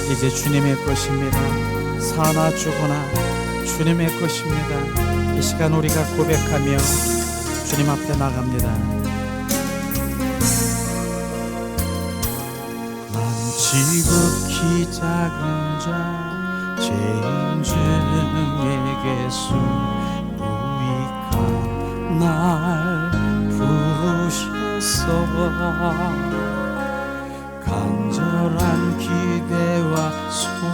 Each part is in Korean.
이제 주님의 것입니다. 사나 죽으나 주님의 것입니다. 이 시간 우리가 고백하며 주님 앞에 나갑니다. 난 지극히 작은 자 죄인 중에게서 유익한 날 부르셔서 간절한 기대와 소망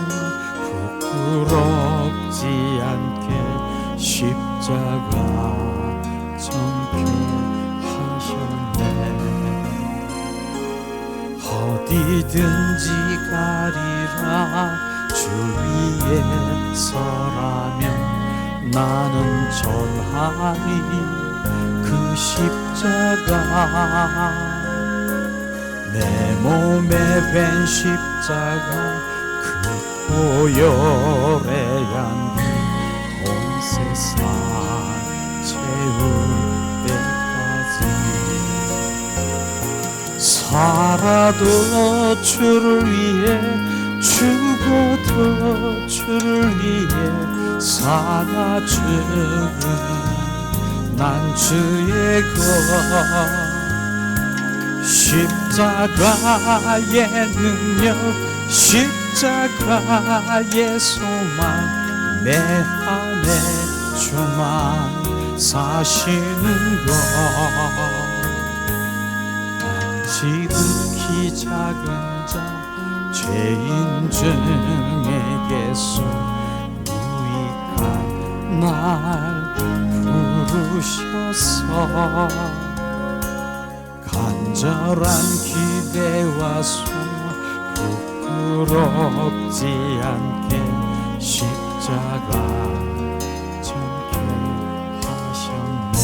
부끄럽지 않게 십자가 정케 하셨네. 어디든지 가리라 주 위에 서라면 나는 전하리 그 십자가. 내 몸에 밴 십자가 그 보혈의 향기 온 세상 채울 때까지 살아도 주를 위해 죽어도 주를 위해 사나 죽은 난 주의 것. 십자가의 능력 십자가의 소망 내 안에 주만 사시는 것. 지극히 작은 자 죄인 중에게서 유익한 날 부르셔서 간절한 기대와 소망 부끄럽지 않게 십자가 정케 하셨네.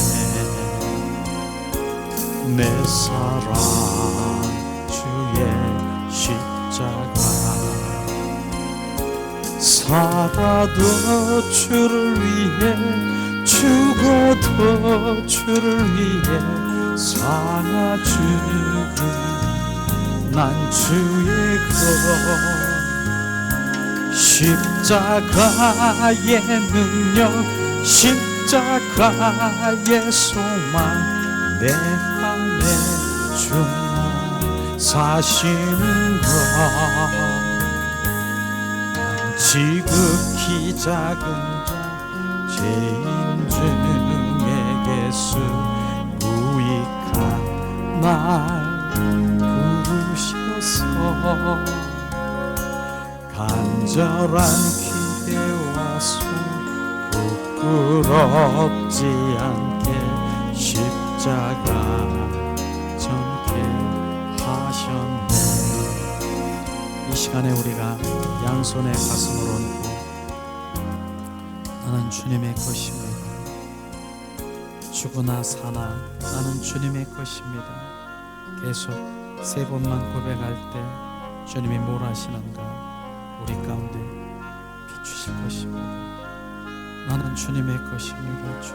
내 사랑 주의 십자가 살아도 주를 위해 죽어도 주를 위해 사나 죽은 난 주의 것. 십자가의 능력 십자가의 소망 내 안에 주만 사시는 것. 지극히 작은 자 죄인 중에게서 유익한 날 부르셔서 간절한 기대와 소망 부끄럽지 않게 십자가 정케 하셨네. 이 시간에 우리가 양손에 가슴을 얹고 나는 주님의 것입니다. 죽으나 사나 나는 주님의 것입니다. 계속 세 번만 고백할 때 주님이 뭘 하시는가 우리 가운데 비추실 것입니다. 나는 주님의 것입니다. 주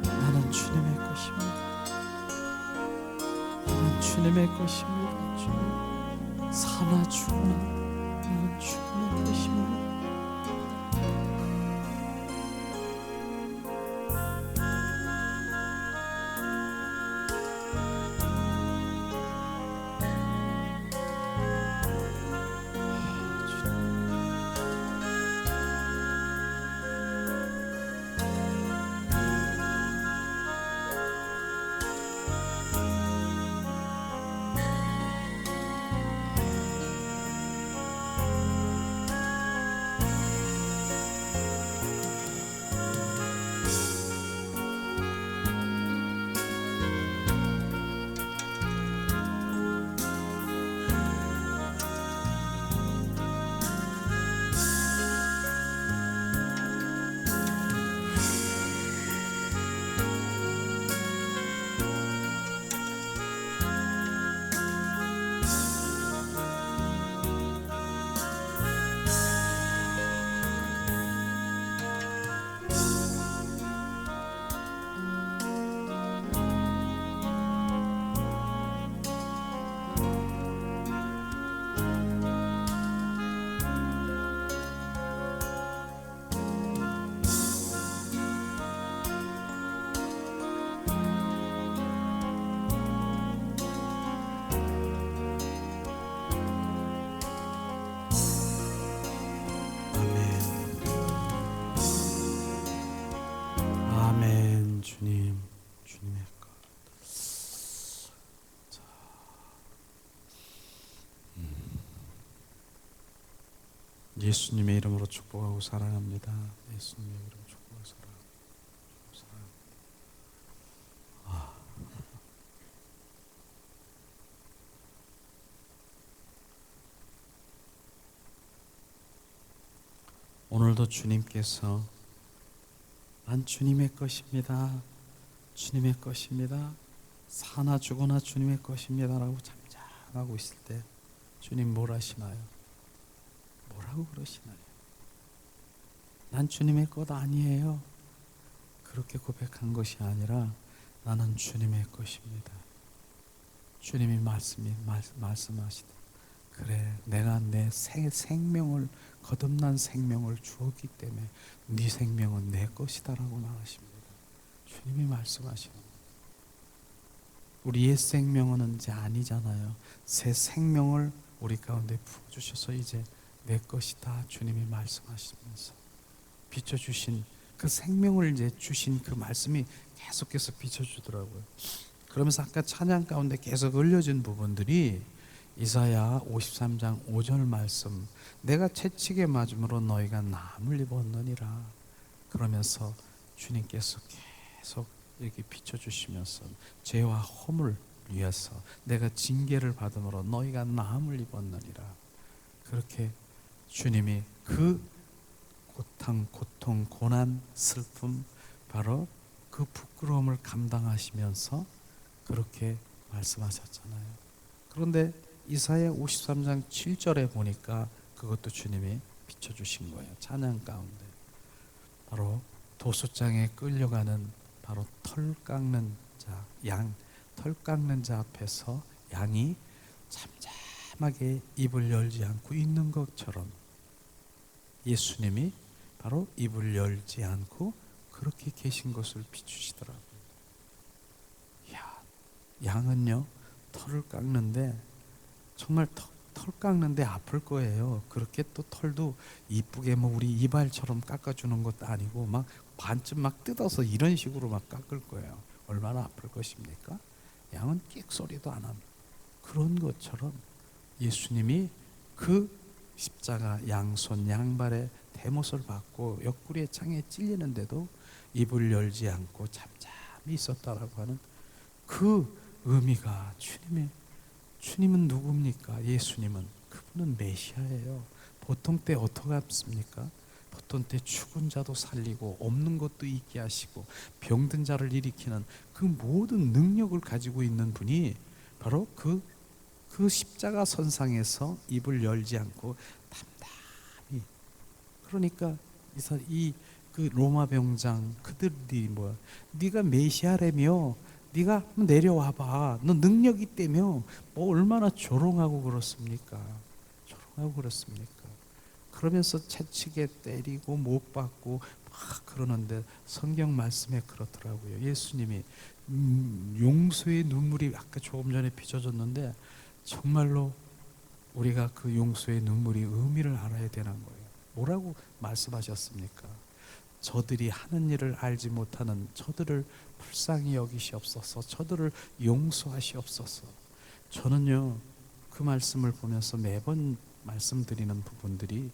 나는 주님의 것입니다. 나는 주님의 것입니다. 주 사나 죽으나 나는 주님의 것입니다. 예수님의 이름으로 축복하고 사랑합니다. 예수님의 이름으로 축복하고 사랑합니다. 오늘도 주님께서 난 주님의 것입니다. 주님의 것입니다. 사나 죽으나 주님의 것입니다 라고 잠잠하고 있을 때 주님 뭘 하시나요? 뭐라고 그러시나요? 난 주님의 것 아니에요. 그렇게 고백한 것이 아니라 나는 주님의 것입니다. 주님이 말씀하시다. 그래, 내가 내 생명을, 거듭난 생명을 주었기 때문에 네 생명은 내 것이다라고 말하십니다. 주님이 말씀하시는 거예요. 우리 옛 생명은 이제 아니잖아요. 새 생명을 우리 가운데 부어주셔서 이제 내 것이다 주님이 말씀하시면서 비춰주신 그 생명을 이제 주신 그 말씀이 계속해서 비춰주더라고요. 그러면서 아까 찬양 가운데 계속 흘려진 부분들이 이사야 53장 5절 말씀, 내가 채찍에 맞음으로 너희가 남을 입었느니라. 그러면서 주님께서 계속 이렇게 비춰주시면서 죄와 허물 위해서 내가 징계를 받음으로 너희가 남을 입었느니라. 그렇게 주님이 그 고통, 고난, 슬픔, 바로 그 부끄러움을 감당하시면서 그렇게 말씀하셨잖아요. 그런데 이사야 53장 7절에 보니까 그것도 주님이 비춰주신 거예요. 찬양 가운데 바로 도수장에 끌려가는 바로 털 깎는 자, 털 깎는 자 앞에서 양이 잠잠하게 입을 열지 않고 있는 것처럼 예수님이 바로 입을 열지 않고 그렇게 계신 것을 비추시더라고요. 양은요, 털을 깎는데 정말 털 깎는데 아플 거예요. 그렇게 또 털도 이쁘게 뭐 우리 이발처럼 깎아주는 것도 아니고 막 반쯤 막 뜯어서 이런 식으로 막 깎을 거예요. 얼마나 아플 것입니까? 양은 끽소리도 안 합니다. 그런 것처럼 예수님이 그 십자가 양손 양발에 대못을 받고 옆구리에 창에 찔리는데도 입을 열지 않고 잠잠히 있었다라고 하는 그 의미가 주님은 누굽니까? 예수님은 그분은 메시아예요. 보통 때 어떻게 합니까? 보통 때 죽은 자도 살리고 없는 것도 있게 하시고 병든 자를 일으키는 그 모든 능력을 가지고 있는 분이 바로 그 십자가 선상에서 입을 열지 않고 담담히, 그러니까 그 로마 병장 그들이 뭐야? 네가 메시아라며, 네가 한번 내려와봐. 너 능력 있다며. 뭐 얼마나 조롱하고 그렇습니까? 조롱하고 그렇습니까? 그러면서 채찍에 때리고 못 박고 막 그러는데 성경 말씀에 그렇더라고요. 예수님이 용서의 눈물이 아까 조금 전에 빚어졌는데 정말로 우리가 그 용서의 눈물이 의미를 알아야 되는 거예요. 뭐라고 말씀하셨습니까? 저들이 하는 일을 알지 못하는 저들을 불쌍히 여기시옵소서. 저들을 용서하시옵소서. 저는요, 그 말씀을 보면서 매번 말씀드리는 부분들이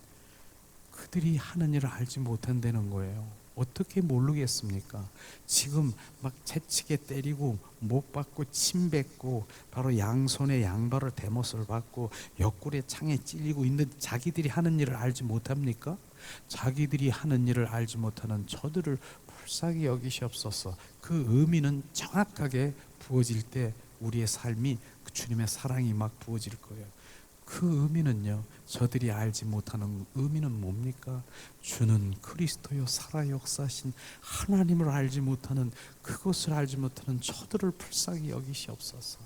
그들이 하는 일을 알지 못한다는 거예요. 어떻게 모르겠습니까? 지금 막 채찍에 때리고 못 받고 침 뱉고 바로 양손에 양발을 대못을 받고 옆구리에 창에 찔리고 있는 자기들이 하는 일을 알지 못합니까? 자기들이 하는 일을 알지 못하는 저들을 불쌍히 여기시옵소서. 그 의미는 정확하게 부어질 때 우리의 삶이 그 주님의 사랑이 막 부어질 거예요. 그 의미는요, 저들이 알지 못하는 의미는 뭡니까? 주는 그리스도요 살아 역사하신 하나님을 알지 못하는, 그것을 알지 못하는 저들을 불쌍히 여기시옵소서.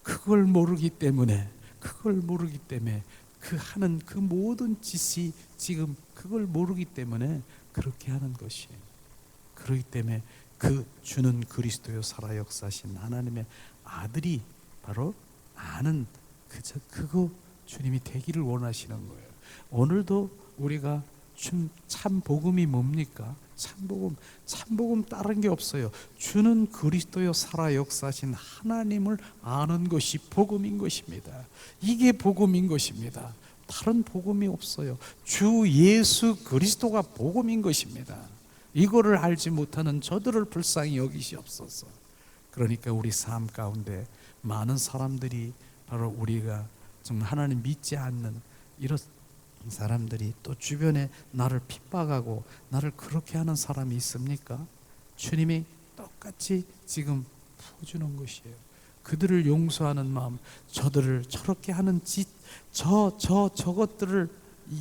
그걸 모르기 때문에 그 하는 그 모든 짓이 지금 그걸 모르기 때문에 그렇게 하는 것이에요. 그렇기 때문에 그 주는 그리스도요 살아 역사하신 하나님의 아들이 바로 아는 그거 주님이 되기를 원하시는 거예요. 오늘도 우리가 참 복음이 뭡니까? 참복음 다른 게 없어요. 주는 그리스도요 살아 역사하신 하나님을 아는 것이 복음인 것입니다. 이게 복음인 것입니다. 다른 복음이 없어요. 주 예수 그리스도가 복음인 것입니다. 이거를 알지 못하는 저들을 불쌍히 여기시옵소서. 그러니까 우리 삶 가운데 많은 사람들이 바로 우리가 정말 하나님 믿지 않는 이런 사람들이 또 주변에 나를 핍박하고 나를 그렇게 하는 사람이 있습니까? 주님이 똑같이 지금 풀어주는 것이에요. 그들을 용서하는 마음, 저들을 저렇게 하는 짓, 저것들을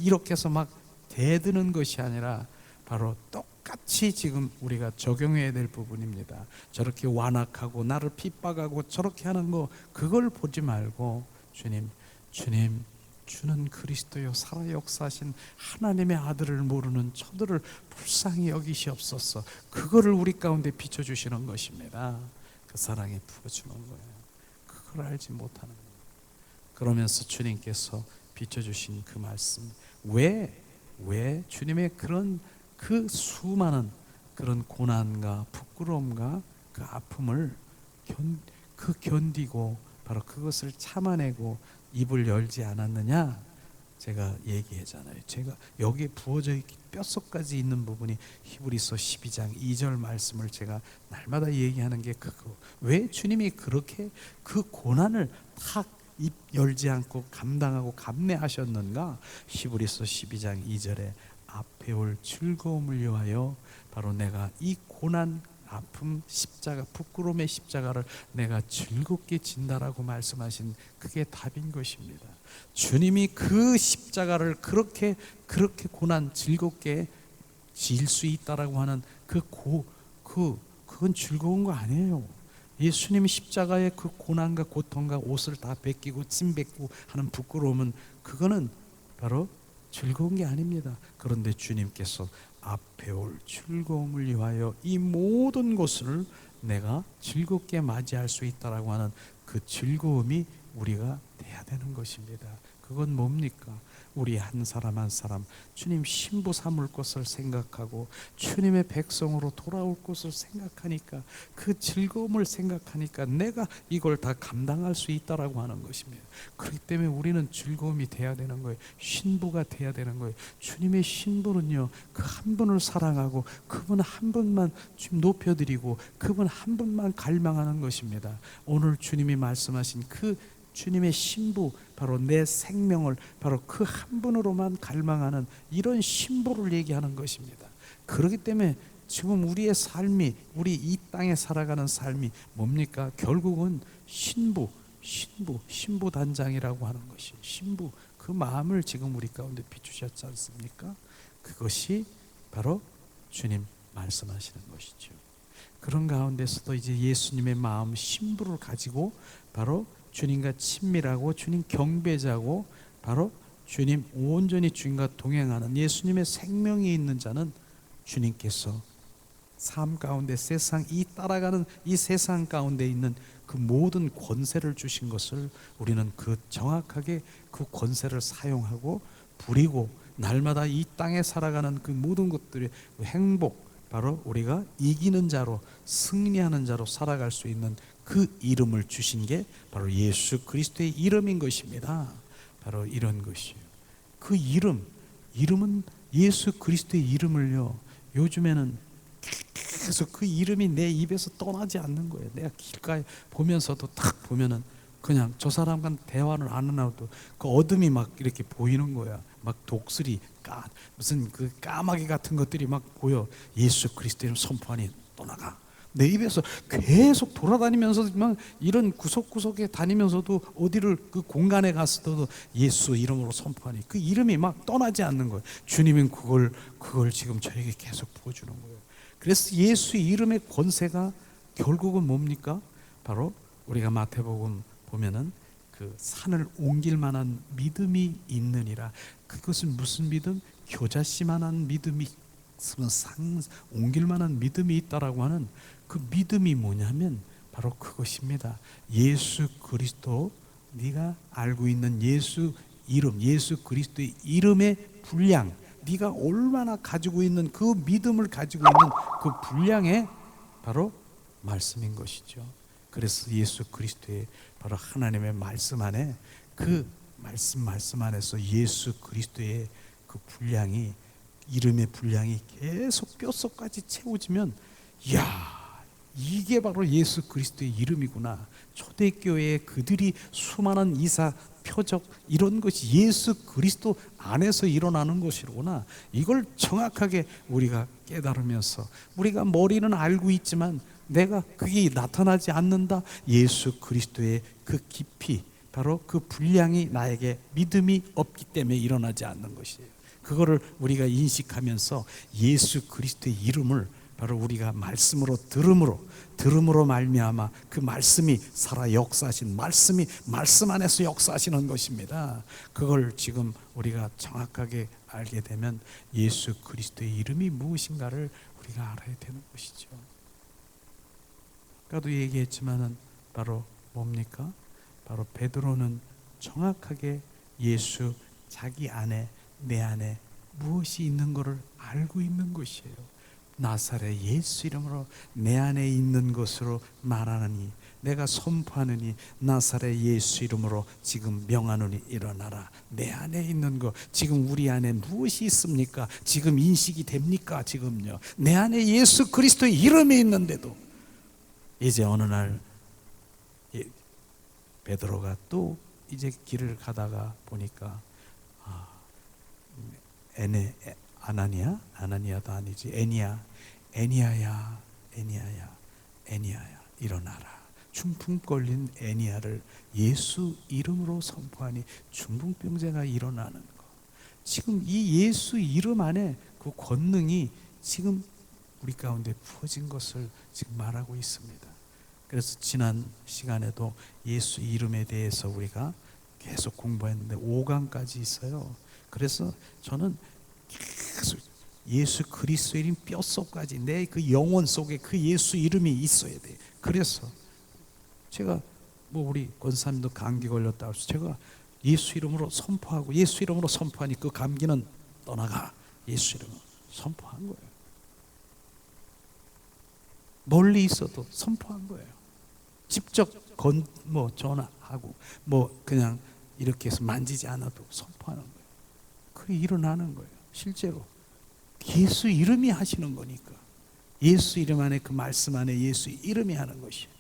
이렇게 해서 막 대드는 것이 아니라 바로 똑같이 지금 우리가 적용해야 될 부분입니다. 저렇게 완악하고 나를 핍박하고 저렇게 하는 거, 그걸 보지 말고 주님, 주는 그리스도요 살아 역사하신 하나님의 아들을 모르는 저들을 불쌍히 여기시옵소서. 그거를 우리 가운데 비춰주시는 것입니다. 그 사랑에 부어주는 거예요. 그걸 알지 못하는 거예요. 그러면서 주님께서 비춰주신 그 말씀, 왜 주님의 그런 그 수많은 그런 고난과 부끄러움과 그 아픔을 견디고 바로 그것을 참아내고 입을 열지 않았느냐? 제가 얘기했잖아요. 제가 여기에 부어져 있기 뼛속까지 있는 부분이 히브리서 12장 2절 말씀을 제가 날마다 얘기하는 게 그거. 왜 주님이 그렇게 그 고난을 탁 입 열지 않고 감당하고 감내하셨는가? 히브리서 12장 2절에 앞에 올 즐거움을 위하여 바로 내가 이 고난 아픔 십자가 부끄러움의 십자가를 내가 즐겁게 진다라고 말씀하신 그게 답인 것입니다. 주님이 그 십자가를 그렇게 고난 즐겁게 질 수 있다라고 하는 그건 즐거운 거 아니에요. 예수님이 십자가의 그 고난과 고통과 옷을 다 벗기고 침 뱉고 하는 부끄러움은 그거는 바로 즐거운 게 아닙니다. 그런데 주님께서 앞에 올 즐거움을 위하여 이 모든 것을 내가 즐겁게 맞이할 수 있다라고 하는 그 즐거움이 우리가 돼야 되는 것입니다. 그건 뭡니까? 우리 한 사람 한 사람 주님 신부 삼을 것을 생각하고 주님의 백성으로 돌아올 것을 생각하니까 그 즐거움을 생각하니까 내가 이걸 다 감당할 수 있다라고 하는 것입니다. 그렇기 때문에 우리는 즐거움이 돼야 되는 거예요. 신부가 돼야 되는 거예요. 주님의 신부는요, 그 한 분을 사랑하고 그분 한 분만 좀 높여드리고 그분 한 분만 갈망하는 것입니다. 오늘 주님이 말씀하신 그 주님의 신부, 바로 내 생명을 바로 그 한 분으로만 갈망하는 이런 신부를 얘기하는 것입니다. 그렇기 때문에 지금 우리의 삶이, 우리 이 땅에 살아가는 삶이 뭡니까? 결국은 신부 단장이라고 하는 것이, 신부, 그 마음을 지금 우리 가운데 비추셨지 않습니까? 그것이 바로 주님 말씀하시는 것이죠. 그런 가운데서도 이제 예수님의 마음, 신부를 가지고 바로 주님과 친밀하고 주님 경배자고 바로 주님 온전히 주님과 동행하는 예수님의 생명이 있는 자는 주님께서 삶 가운데 따라가는 이 세상 가운데 있는 그 모든 권세를 주신 것을 우리는 그 정확하게 그 권세를 사용하고 부리고 날마다 이 땅에 살아가는 그 모든 것들의 행복, 바로 우리가 이기는 자로 승리하는 자로 살아갈 수 있는 그 이름을 주신 게 바로 예수 그리스도의 이름인 것입니다. 바로 이런 것이에요. 그 이름은 예수 그리스도의 이름을요, 요즘에는 계속 그 이름이 내 입에서 떠나지 않는 거예요. 내가 길가에 보면서도 딱 보면은 그냥 저 사람과 대화를 안 하나도 그 어둠이 막 이렇게 보이는 거야. 막 독수리, 무슨 그 까마귀 같은 것들이 막 보여. 예수 그리스도의 이름 선포하니 떠나가. 내 입에서 계속 돌아다니면서 이런 구석구석에 다니면서도 어디를 그 공간에 갔어도 예수 이름으로 선포하니 그 이름이 막 떠나지 않는 거예요. 주님은 그걸 지금 저에게 계속 보여주는 거예요. 그래서 예수 이름의 권세가 결국은 뭡니까? 바로 우리가 마태복음 보면은 그 산을 옮길 만한 믿음이 있느니라. 그것은 무슨 믿음? 겨자씨만한 믿음이 있으면 산 옮길 만한 믿음이 있다라고 하는 그 믿음이 뭐냐면 바로 그것입니다. 예수 그리스도, 네가 알고 있는 예수 이름, 예수 그리스도의 이름의 분량, 네가 얼마나 가지고 있는 그 믿음을 가지고 있는 그 분량의 바로 말씀인 것이죠. 그래서 예수 그리스도의 바로 하나님의 말씀 안에 그 말씀 안에서 예수 그리스도의 그 분량이, 이름의 분량이 계속 뼛속까지 채워지면, 이야, 이게 바로 예수 그리스도의 이름이구나. 초대교회에 그들이 수많은 이사, 표적, 이런 것이 예수 그리스도 안에서 일어나는 것이구나. 이걸 정확하게 우리가 깨달으면서, 우리가 머리는 알고 있지만 내가 그게 나타나지 않는다. 예수 그리스도의 그 깊이, 바로 그 분량이 나에게 믿음이 없기 때문에 일어나지 않는 것이에요. 그거를 우리가 인식하면서 예수 그리스도의 이름을 바로 우리가 말씀으로 들음으로 말미암아 그 말씀이 살아 역사하신, 말씀이 말씀 안에서 역사하시는 것입니다. 그걸 지금 우리가 정확하게 알게 되면 예수 그리스도의 이름이 무엇인가를 우리가 알아야 되는 것이죠. 아까도 얘기했지만은 바로 뭡니까? 바로 베드로는 정확하게 예수, 자기 안에, 내 안에 무엇이 있는 것을 알고 있는 것이에요. 나사렛 예수 이름으로 내 안에 있는 것으로 말하느니, 내가 선포하느니 나사렛 예수 이름으로 지금 명하노니 일어나라. 내 안에 있는 것, 지금 우리 안에 무엇이 있습니까? 지금 인식이 됩니까? 지금요, 내 안에 예수 그리스도의 이름이 있는데도 이제 어느 날 베드로가 또 이제 길을 가다가 보니까 아나니아도 아니지, 애니야야 일어나라. 중풍 걸린 애니야를 예수 이름으로 선포하니 중풍병자가 일어나는 거. 지금 이 예수 이름 안에 그 권능이 지금 우리 가운데 부어진 것을 지금 말하고 있습니다. 그래서 지난 시간에도 예수 이름에 대해서 우리가 계속 공부했는데 5강까지 있어요. 그래서 저는 계속 예수 그리스도의 이름 뼛속까지, 내 그 영혼 속에 그 예수 이름이 있어야 돼. 그래서 제가 우리 권사님도 감기 걸렸다 해서 제가 예수 이름으로 선포하고, 예수 이름으로 선포하니 그 감기는 떠나가. 예수 이름으로 선포한 거예요. 멀리 있어도 선포한 거예요. 직접 전화하고 그냥 이렇게 해서 만지지 않아도 선포하는 거예요. 그게 일어나는 거예요. 실제로 예수 이름이 하시는 거니까, 예수 이름 안에, 그 말씀 안에 예수 이름이 하는 것이에요.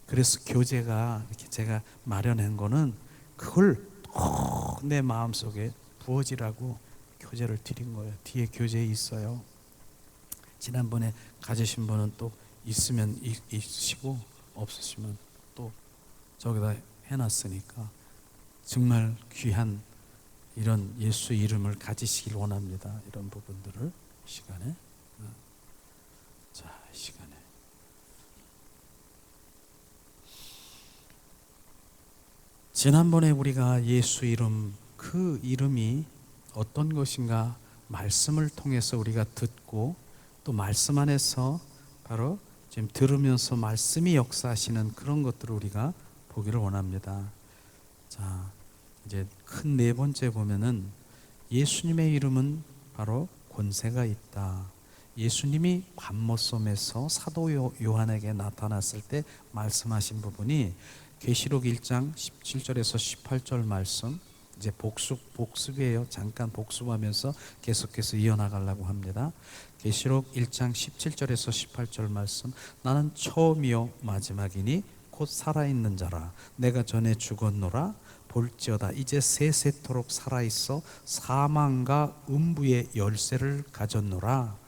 그래서 교제가 이렇게 제가 마련한 거는 그걸 꼭 내 마음속에 부어지라고 교제를 드린 거예요. 뒤에 교제에 있어요. 지난번에 가지신 분은 또 있으면 있으시고 없으시면 또 저기다 해놨으니까 정말 귀한 이런 예수 이름을 가지시길 원합니다. 이런 부분들을 시간에, 시간에 지난번에 우리가 예수 이름, 그 이름이 어떤 것인가 말씀을 통해서 우리가 듣고, 또 말씀 안에서 바로 지금 들으면서 말씀이 역사하시는 그런 것들을 우리가 보기를 원합니다. 자, 이제 큰 네 번째 보면은 예수님의 이름은 바로 권세가 있다. 예수님이 밤모섬에서 사도 요한에게 나타났을 때 말씀하신 부분이 계시록 1장 17절에서 18절 말씀, 이제 복습이에요. 잠깐 복습하면서 계속해서 이어나가려고 합니다. 계시록 1장 17절에서 18절 말씀, 나는 처음이요 마지막이니 곧 살아있는 자라. 내가 전에 죽었노라. 볼지어다 이제 세세토록 살아있어 사망과 음부의 열쇠를 가졌노라.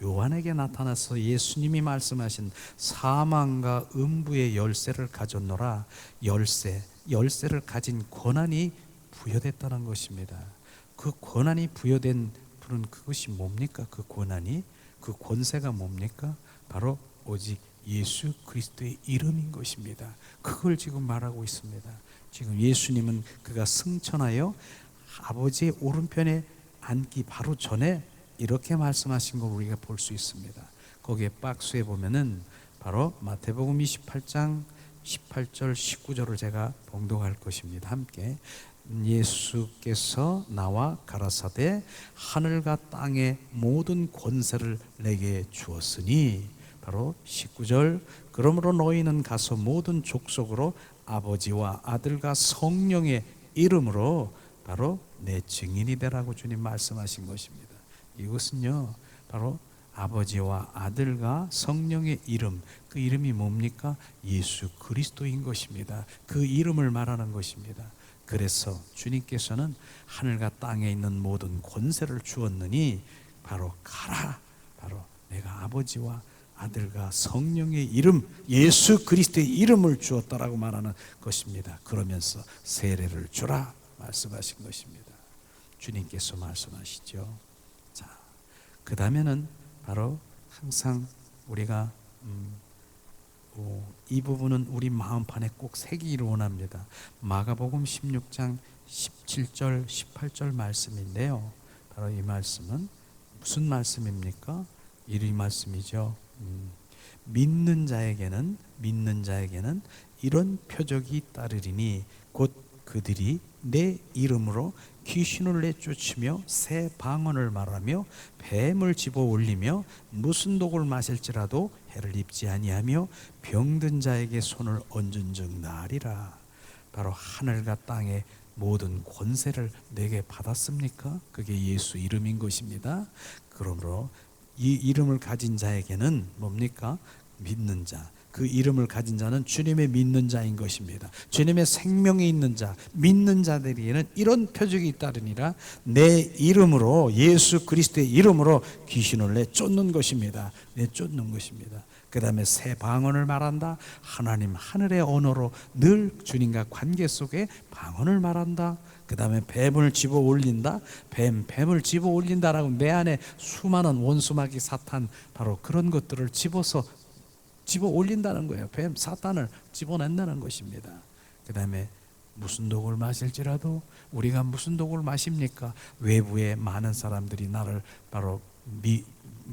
요한에게 나타나서 예수님이 말씀하신 사망과 음부의 열쇠를 가졌노라. 열쇠를 가진 권한이 부여됐다는 것입니다. 그 권한이 부여된 분은 그것이 뭡니까? 그 권한이, 그 권세가 뭡니까? 바로 오직 예수 그리스도의 이름인 것입니다. 그걸 지금 말하고 있습니다. 지금 예수님은 그가 승천하여 아버지의 오른편에 앉기 바로 전에 이렇게 말씀하신 걸 우리가 볼 수 있습니다. 거기에 박스에 보면은 바로 마태복음 28장 18절 19절을 제가 봉독할 것입니다. 함께. 예수께서 나와 가라사대 하늘과 땅의 모든 권세를 내게 주었으니, 바로 19절, 그러므로 너희는 가서 모든 족속으로 아버지와 아들과 성령의 이름으로 바로 내 증인이 되라고 주님 말씀하신 것입니다. 이것은요 바로 아버지와 아들과 성령의 이름, 그 이름이 뭡니까? 예수 그리스도인 것입니다. 그 이름을 말하는 것입니다. 그래서 주님께서는 하늘과 땅에 있는 모든 권세를 주었느니 바로 가라, 바로 내가 아버지와 아들과 성령의 이름, 예수 그리스도의 이름을 주었다라고 말하는 것입니다. 그러면서 세례를 주라 말씀하신 것입니다. 주님께서 말씀하시죠. 자, 그 다음에는 바로 항상 우리가 이 부분은 우리 마음판에 꼭 새기기를 원합니다. 마가복음 16장 17절 18절 말씀인데요, 바로 이 말씀은 무슨 말씀입니까? 이 말씀이죠. 믿는 자에게는 이런 표적이 따르리니 곧 그들이 내 이름으로 귀신을 내쫓으며 새 방언을 말하며 뱀을 집어 올리며 무슨 독을 마실지라도 해를 입지 아니하며 병든 자에게 손을 얹은 즉 나으리라. 바로 하늘과 땅의 모든 권세를 내게 받았습니까? 그게 예수 이름인 것입니다. 그러므로 이 이름을 가진 자에게는 뭡니까? 믿는 자. 그 이름을 가진 자는 주님의 믿는 자인 것입니다. 주님의 생명이 있는 자, 믿는 자들에게는 이런 표적이 따르니라. 내 이름으로, 예수 그리스도의 이름으로 귀신을 내쫓는 것입니다. 내쫓는 것입니다. 그 다음에 새 방언을 말한다. 하나님 하늘의 언어로 늘 주님과 관계 속에 방언을 말한다. 그 다음에 뱀을 집어 올린다. 뱀을 집어 올린다라고 내 안에 수많은 원수마귀 사탄, 바로 그런 것들을 집어 올린다는 거예요. 뱀 사탄을 집어낸다는 것입니다. 그 다음에 무슨 독을 마실지라도, 우리가 무슨 독을 마십니까? 외부에 많은 사람들이 나를 바로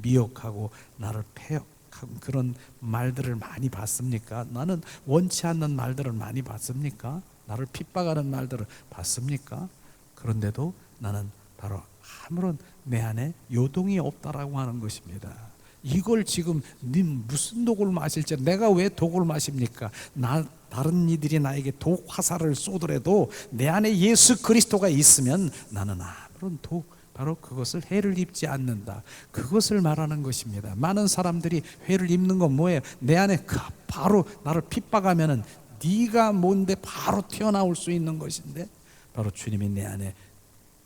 미혹하고 나를 폐역하고 그런 말들을 많이 받습니까? 나는 원치 않는 말들을 많이 받습니까? 나를 핍박하는 말들을 받습니까? 그런데도 나는 바로 아무런 내 안에 요동이 없다라고 하는 것입니다. 이걸 지금 님 무슨 독을 마실지, 내가 왜 독을 마십니까? 다른 이들이 나에게 독 화살을 쏘더라도 내 안에 예수 그리스도가 있으면 나는 아무런 바로 그것을 해를 입지 않는다. 그것을 말하는 것입니다. 많은 사람들이 해를 입는 건 뭐예요? 내 안에 바로 나를 핍박하면은 네가 뭔데 바로 튀어나올 수 있는 것인데, 바로 주님이 내 안에,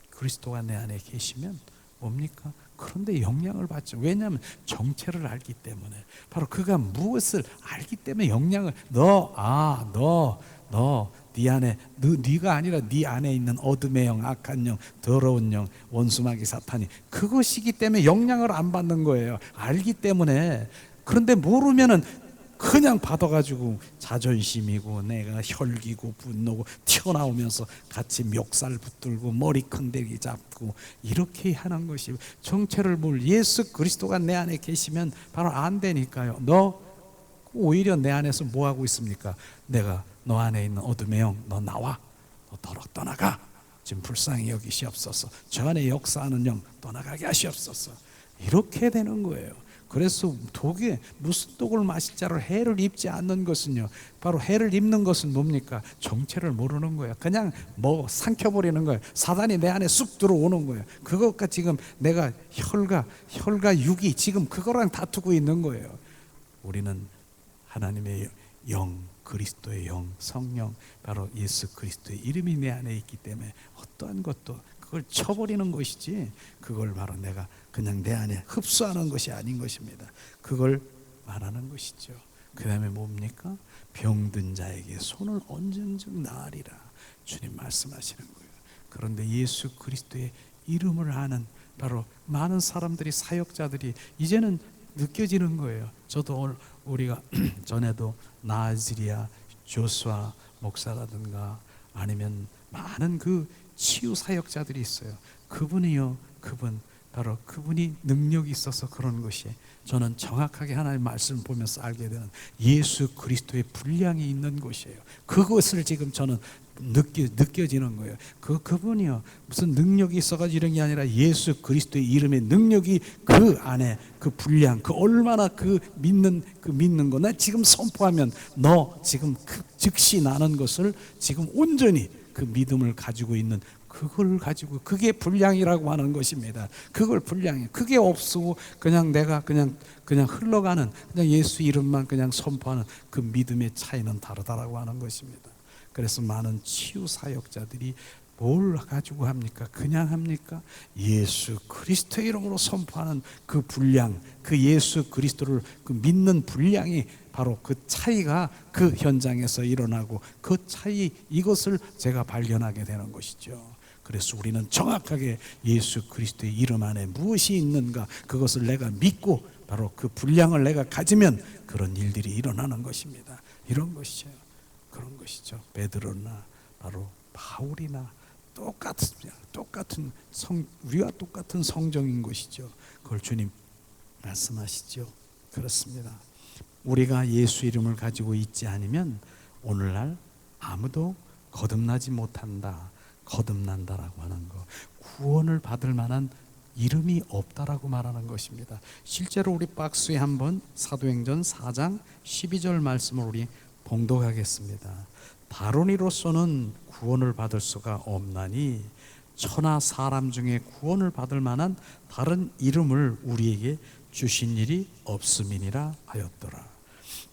그리스도가 내 안에 계시면 뭡니까? 그런데 영향을 받죠. 왜냐하면 정체를 알기 때문에, 바로 그가 무엇을 알기 때문에 영향을, 네 안에, 네가 아니라 네 안에 있는 어둠의 영, 악한 영, 더러운 영, 원수마귀 사탄이 그것이기 때문에 영향을 안 받는 거예요. 알기 때문에. 그런데 모르면은 그냥 받아가지고 자존심이고 내가 혈기고 분노고 튀어나오면서 같이 멱살 붙들고 머리 큰데기 잡고 이렇게 하는 것이, 정체를 예수 그리스도가 내 안에 계시면 바로 안 되니까요. 너 오히려 내 안에서 뭐 하고 있습니까? 내가 너 안에 있는 어둠의 영, 너 나와, 너 더러 떠나가, 지금 불쌍히 여기시옵소서, 저 안에 역사하는 영 떠나가게 하시옵소서, 이렇게 되는 거예요. 그래서 독에 무슨 독을 마실 자를 해를 입지 않는 것은요, 바로 해를 입는 것은 뭡니까? 정체를 모르는 거예요. 그냥 삼켜버리는 거예요. 사단이 내 안에 쑥 들어오는 거예요. 그것과 지금 내가 혈과 육이 지금 그거랑 다투고 있는 거예요. 우리는 하나님의 영, 그리스도의 영, 성령, 바로 예수 그리스도의 이름이 내 안에 있기 때문에 어떠한 것도 그걸 쳐버리는 것이지, 그걸 바로 내가 그냥 내 안에 흡수하는 것이 아닌 것입니다. 그걸 말하는 것이죠. 그 다음에 뭡니까? 병든 자에게 손을 얹은 즉 나으리라. 주님 말씀하시는 거예요. 그런데 예수 그리스도의 이름을 아는 바로 많은 사람들이, 사역자들이 이제는 느껴지는 거예요. 저도 우리가 전에도 나즈리아 조수아 목사라든가 아니면 많은 그 치유 사역자들이 있어요. 바로 그분이 능력이 있어서 그런 것이, 저는 정확하게 하나님의 말씀을 보면서 알게 되는 예수 그리스도의 분량이 있는 것이에요. 그것을 지금 저는 느껴지는 거예요. 그분이요, 무슨 능력이 있어가지고 이런 게 아니라 예수 그리스도의 이름의 능력이 그 안에, 그 분량, 그 얼마나 믿는 거, 나 지금 선포하면 너 지금 즉시 나는 것을 지금 온전히 그 믿음을 가지고 있는 그걸 가지고, 그게 분량이라고 하는 것입니다. 그걸 분량이, 그게 없고 그냥 내가 그냥 흘러가는, 그냥 예수 이름만 그냥 선포하는 그 믿음의 차이는 다르다라고 하는 것입니다. 그래서 많은 치유 사역자들이 뭘 가지고 합니까? 그냥 합니까? 예수 그리스도 이름으로 선포하는 그 분량, 그 예수 그리스도를 그 믿는 분량이 바로 그 차이가 그 현장에서 일어나고, 그 차이, 이것을 제가 발견하게 되는 것이죠. 그래서 우리는 정확하게 예수 그리스도의 이름 안에 무엇이 있는가, 그것을 내가 믿고 바로 그 분량을 내가 가지면 그런 일들이 일어나는 것입니다. 이런 것이죠. 그런 것이죠. 베드로나 바로 바울이나 똑같은 우리와 똑같은 성정인 것이죠. 그걸 주님 말씀하시죠. 그렇습니다. 우리가 예수 이름을 가지고 있지 않으면 오늘날 아무도 거듭나지 못한다, 거듭난다라고 하는 거, 구원을 받을 만한 이름이 없다라고 말하는 것입니다. 실제로 우리 박스에 한번 사도행전 4장 12절 말씀을 우리 봉독하겠습니다. 다른 이로서는 구원을 받을 수가 없나니 천하 사람 중에 구원을 받을 만한 다른 이름을 우리에게 주신 일이 없음이니라 하였더라.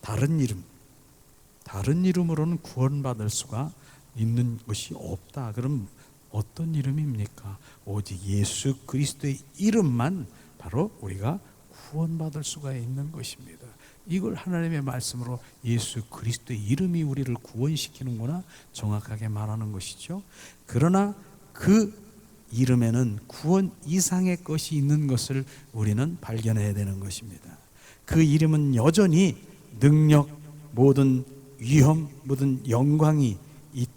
다른 이름으로는 구원받을 수가 있는 것이 없다. 그럼 어떤 이름입니까? 오직 예수 그리스도의 이름만 바로 우리가 구원받을 수가 있는 것입니다. 이걸 하나님의 말씀으로 예수 그리스도의 이름이 우리를 구원시키는구나 정확하게 말하는 것이죠. 그러나 그 이름에는 구원 이상의 것이 있는 것을 우리는 발견해야 되는 것입니다. 그 이름은 여전히 능력, 모든 위엄, 모든 영광이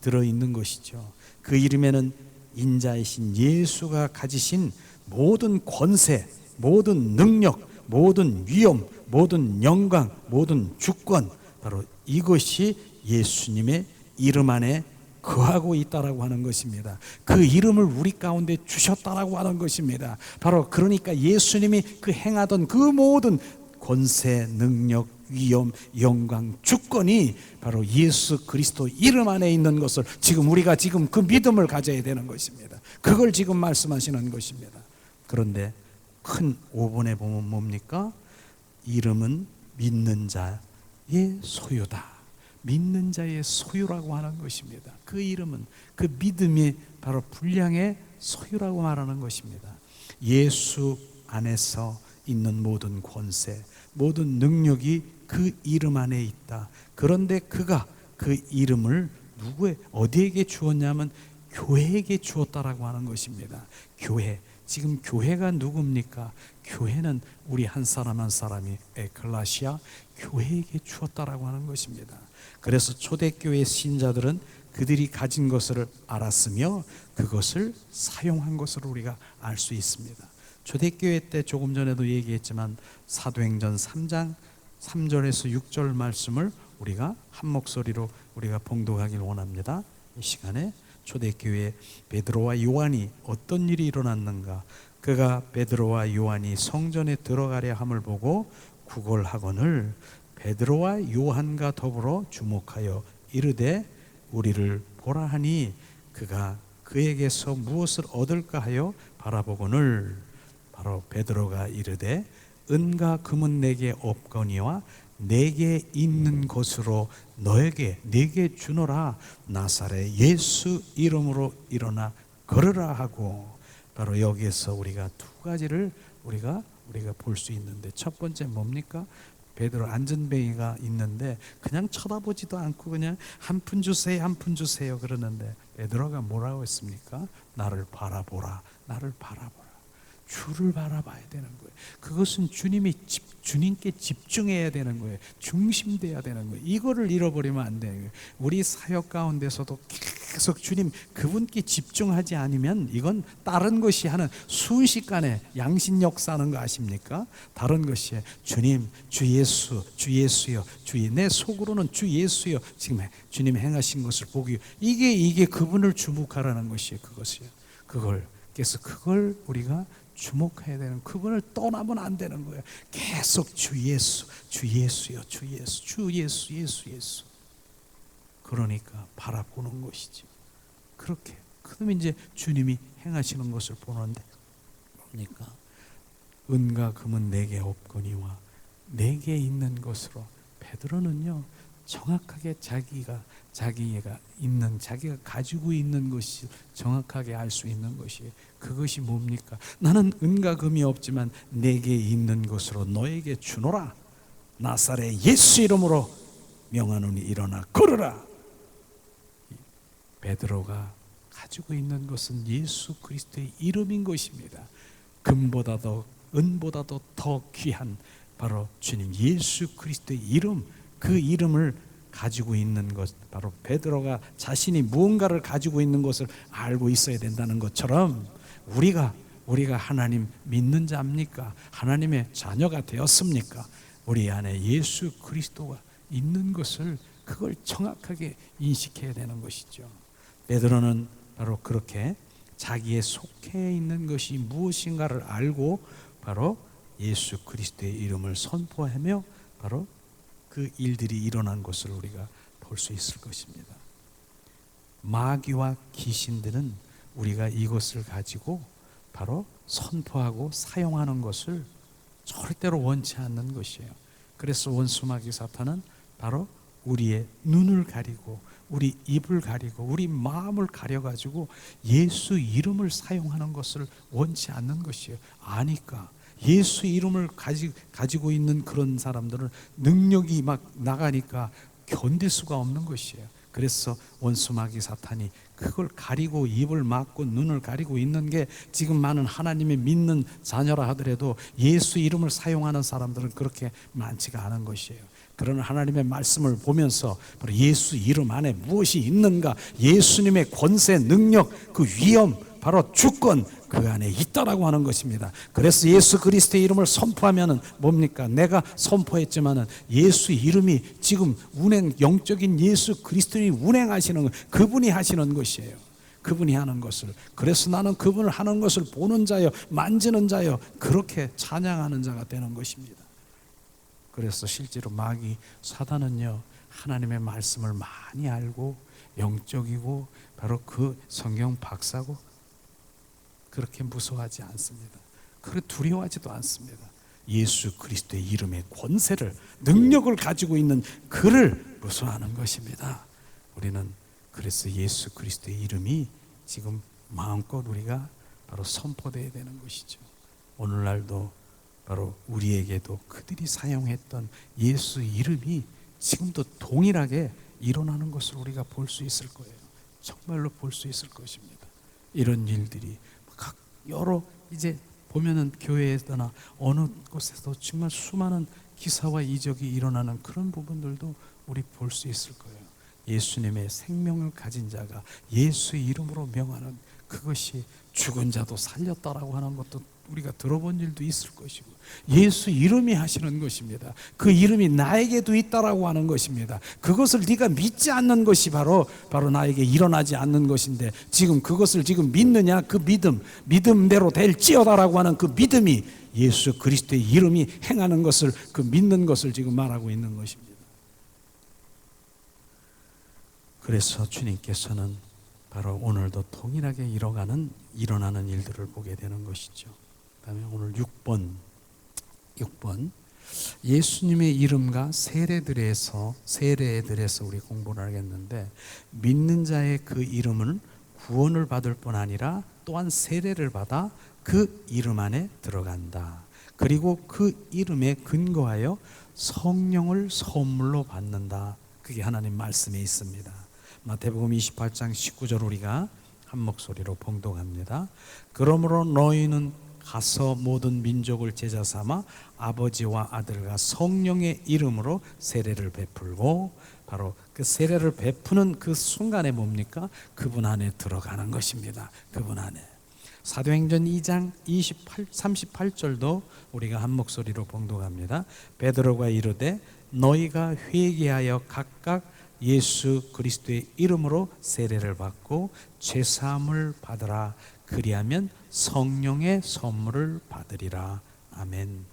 들어있는 것이죠. 그 이름에는 인자이신 예수가 가지신 모든 권세, 모든 능력, 모든 위엄, 모든 영광, 모든 주권, 바로 이것이 예수님의 이름 안에 거하고 있다라고 하는 것입니다. 그 이름을 우리 가운데 주셨다라고 하는 것입니다. 바로 그러니까 예수님이 그 행하던 그 모든 권세, 능력, 위엄, 영광, 주권이 바로 예수 그리스도 이름 안에 있는 것을 우리가 지금 그 믿음을 가져야 되는 것입니다. 그걸 지금 말씀하시는 것입니다. 그런데 큰 5번에 보면 뭡니까? 이름은 믿는 자의 소유다. 믿는 자의 소유라고 하는 것입니다. 그 이름은 그 믿음이 바로 분량의 소유라고 말하는 것입니다. 예수 안에서 있는 모든 권세, 모든 능력이 그 이름 안에 있다. 그런데 그가 그 이름을 어디에게 주었냐면 교회에게 주었다라고 하는 것입니다. 교회. 지금 교회가 누굽니까? 교회는 우리 한 사람 한 사람이 에클레시아, 교회에게 주었다라고 하는 것입니다. 그래서 초대교회 신자들은 그들이 가진 것을 알았으며 그것을 사용한 것으로 우리가 알 수 있습니다. 초대교회 때 조금 전에도 얘기했지만 사도행전 3장 3절에서 6절 말씀을 우리가 한 목소리로 우리가 봉독하길 원합니다. 이 시간에 초대교회 베드로와 요한이 어떤 일이 일어났는가? 그가 베드로와 요한이 성전에 들어가려 함을 보고 구걸하거늘 베드로와 요한과 더불어 주목하여 이르되 우리를 보라 하니 그가 그에게서 무엇을 얻을까 하여 바라보거늘 바로 베드로가 이르되 은과 금은 내게 없거니와 내게 있는 것으로 내게 주노라. 나사렛 예수 이름으로 일어나 걸으라 하고, 바로 여기에서 우리가 두 가지를 우리가 볼 수 있는데, 첫 번째 뭡니까? 베드로 안전뱅이가 있는데 그냥 쳐다보지도 않고 그냥 한 푼 주세요, 한 푼 주세요 그러는데 베드로가 뭐라고 했습니까? 나를 바라보라, 나를 바라보라. 주를 바라봐야 되는 거예요. 그것은 주님께 집중해야 되는 거예요. 중심돼야 되는 거예요. 이거를 잃어버리면 안 돼요. 우리 사역 가운데서도 계속 주님 그분께 집중하지 않으면 이건 다른 것이 하는 순식간에 양심역 사는 거 아십니까? 다른 것이 주님, 주 예수, 주 예수여, 내 속으로는 주 예수여, 지금 주님 행하신 것을 보기, 이게 그분을 주목하라는 것이에요. 그래서 그걸 우리가 주목해야 되는, 그분을 떠나면 안 되는 거예요. 계속 주 예수, 주 예수요, 주 예수, 주 예수, 예수. 그러니까 바라보는 것이죠. 그렇게 그러면 이제 주님이 행하시는 것을 보는데 뭡니까? 은과 금은 내게 없거니와 내게 있는 것으로. 베드로는요 정확하게 자기가 가지고 있는 것이 정확하게 알 수 있는 것이, 그것이 뭡니까? 나는 은과 금이 없지만 내게 있는 것으로 너에게 주노라. 나사렛 예수 이름으로 명하노니 일어나 걸으라. 베드로가 가지고 있는 것은 예수 그리스도의 이름인 것입니다. 금보다도 은보다도 더 귀한 바로 주님 예수 그리스도의 이름, 그 이름을 가지고 있는 것, 바로 베드로가 자신이 무언가를 가지고 있는 것을 알고 있어야 된다는 것처럼 우리가 하나님 믿는 자입니까? 하나님의 자녀가 되었습니까? 우리 안에 예수 그리스도가 있는 것을, 그걸 정확하게 인식해야 되는 것이죠. 베드로는 바로 그렇게 자기의 속해 있는 것이 무엇인가를 알고 바로 예수 그리스도의 이름을 선포하며 바로 그 일들이 일어난 것을 우리가 볼 수 있을 것입니다. 마귀와 귀신들은 우리가 이것을 가지고 바로 선포하고 사용하는 것을 절대로 원치 않는 것이에요. 그래서 원수 마귀 사탄은 바로 우리의 눈을 가리고 우리 입을 가리고 우리 마음을 가려가지고 예수 이름을 사용하는 것을 원치 않는 것이에요. 아니까 예수 이름을 가지고 있는 그런 사람들은 능력이 막 나가니까 견딜 수가 없는 것이에요. 그래서 원수 마귀 사탄이 그걸 가리고 입을 막고 눈을 가리고 있는 게, 지금 많은 하나님의 믿는 자녀라 하더라도 예수 이름을 사용하는 사람들은 그렇게 많지가 않은 것이에요. 그런 하나님의 말씀을 보면서 바로 예수 이름 안에 무엇이 있는가, 예수님의 권세, 능력, 그 위엄, 바로 주권 그 안에 있다라고 하는 것입니다. 그래서 예수 그리스도의 이름을 선포하면은 뭡니까? 내가 선포했지만은 예수 이름이 지금 영적인 예수 그리스도인이 운행하시는, 그분이 하시는 것이에요. 그분이 하는 것을. 그래서 나는 그분을 하는 것을 보는 자여, 만지는 자여, 그렇게 찬양하는 자가 되는 것입니다. 그래서 실제로 마귀 사단은요 하나님의 말씀을 많이 알고 영적이고 바로 그 성경 박사고 그렇게 무서워하지 않습니다. 그렇게 두려워하지도 않습니다. 예수 그리스도의 이름의 권세를, 능력을 가지고 있는 그를 무서워하는 것입니다. 우리는 그래서 예수 그리스도의 이름이 지금 마음껏 우리가 바로 선포되어야 되는 것이죠. 오늘날도 바로 우리에게도 그들이 사용했던 예수 이름이 지금도 동일하게 일어나는 것을 우리가 볼 수 있을 거예요. 정말로 볼 수 있을 것입니다. 이런 일들이 각 여러 이제 보면은 교회에서나 어느 곳에서 정말 수많은 기사와 이적이 일어나는 그런 부분들도 우리 볼 수 있을 거예요. 예수님의 생명을 가진 자가 예수 이름으로 명하는, 그것이 죽은 자도 살렸다라고 하는 것도 우리가 들어본 일도 있을 것이고, 예수 이름이 하시는 것입니다. 그 이름이 나에게도 있다라고 하는 것입니다. 그것을 네가 믿지 않는 것이 바로 나에게 일어나지 않는 것인데, 지금 그것을 지금 믿느냐? 그 믿음대로 될지어다라고 하는 그 믿음이 예수 그리스도의 이름이 행하는 것을, 그 믿는 것을 지금 말하고 있는 것입니다. 그래서 주님께서는 바로 오늘도 동일하게 일어나는 일들을 보게 되는 것이죠. 그다음에 오늘 6번 예수님의 이름과 세례에 대해서 우리 공부를 하겠는데, 믿는 자의 그 이름은 구원을 받을 뿐 아니라 또한 세례를 받아 그 이름 안에 들어간다. 그리고 그 이름에 근거하여 성령을 선물로 받는다. 그게 하나님 말씀에 있습니다. 마태복음 28장 19절 우리가 한 목소리로 봉독합니다. 그러므로 너희는 가서 모든 민족을 제자 삼아 아버지와 아들과 성령의 이름으로 세례를 베풀고, 바로 그 세례를 베푸는 그 순간에 뭡니까? 그분 안에 들어가는 것입니다. 그분 안에. 사도행전 2장 38절도 우리가 한 목소리로 봉독합니다. 베드로가 이르되 너희가 회개하여 각각 예수 그리스도의 이름으로 세례를 받고 죄사함을 받으라. 그리하면 성령의 선물을 받으리라. 아멘.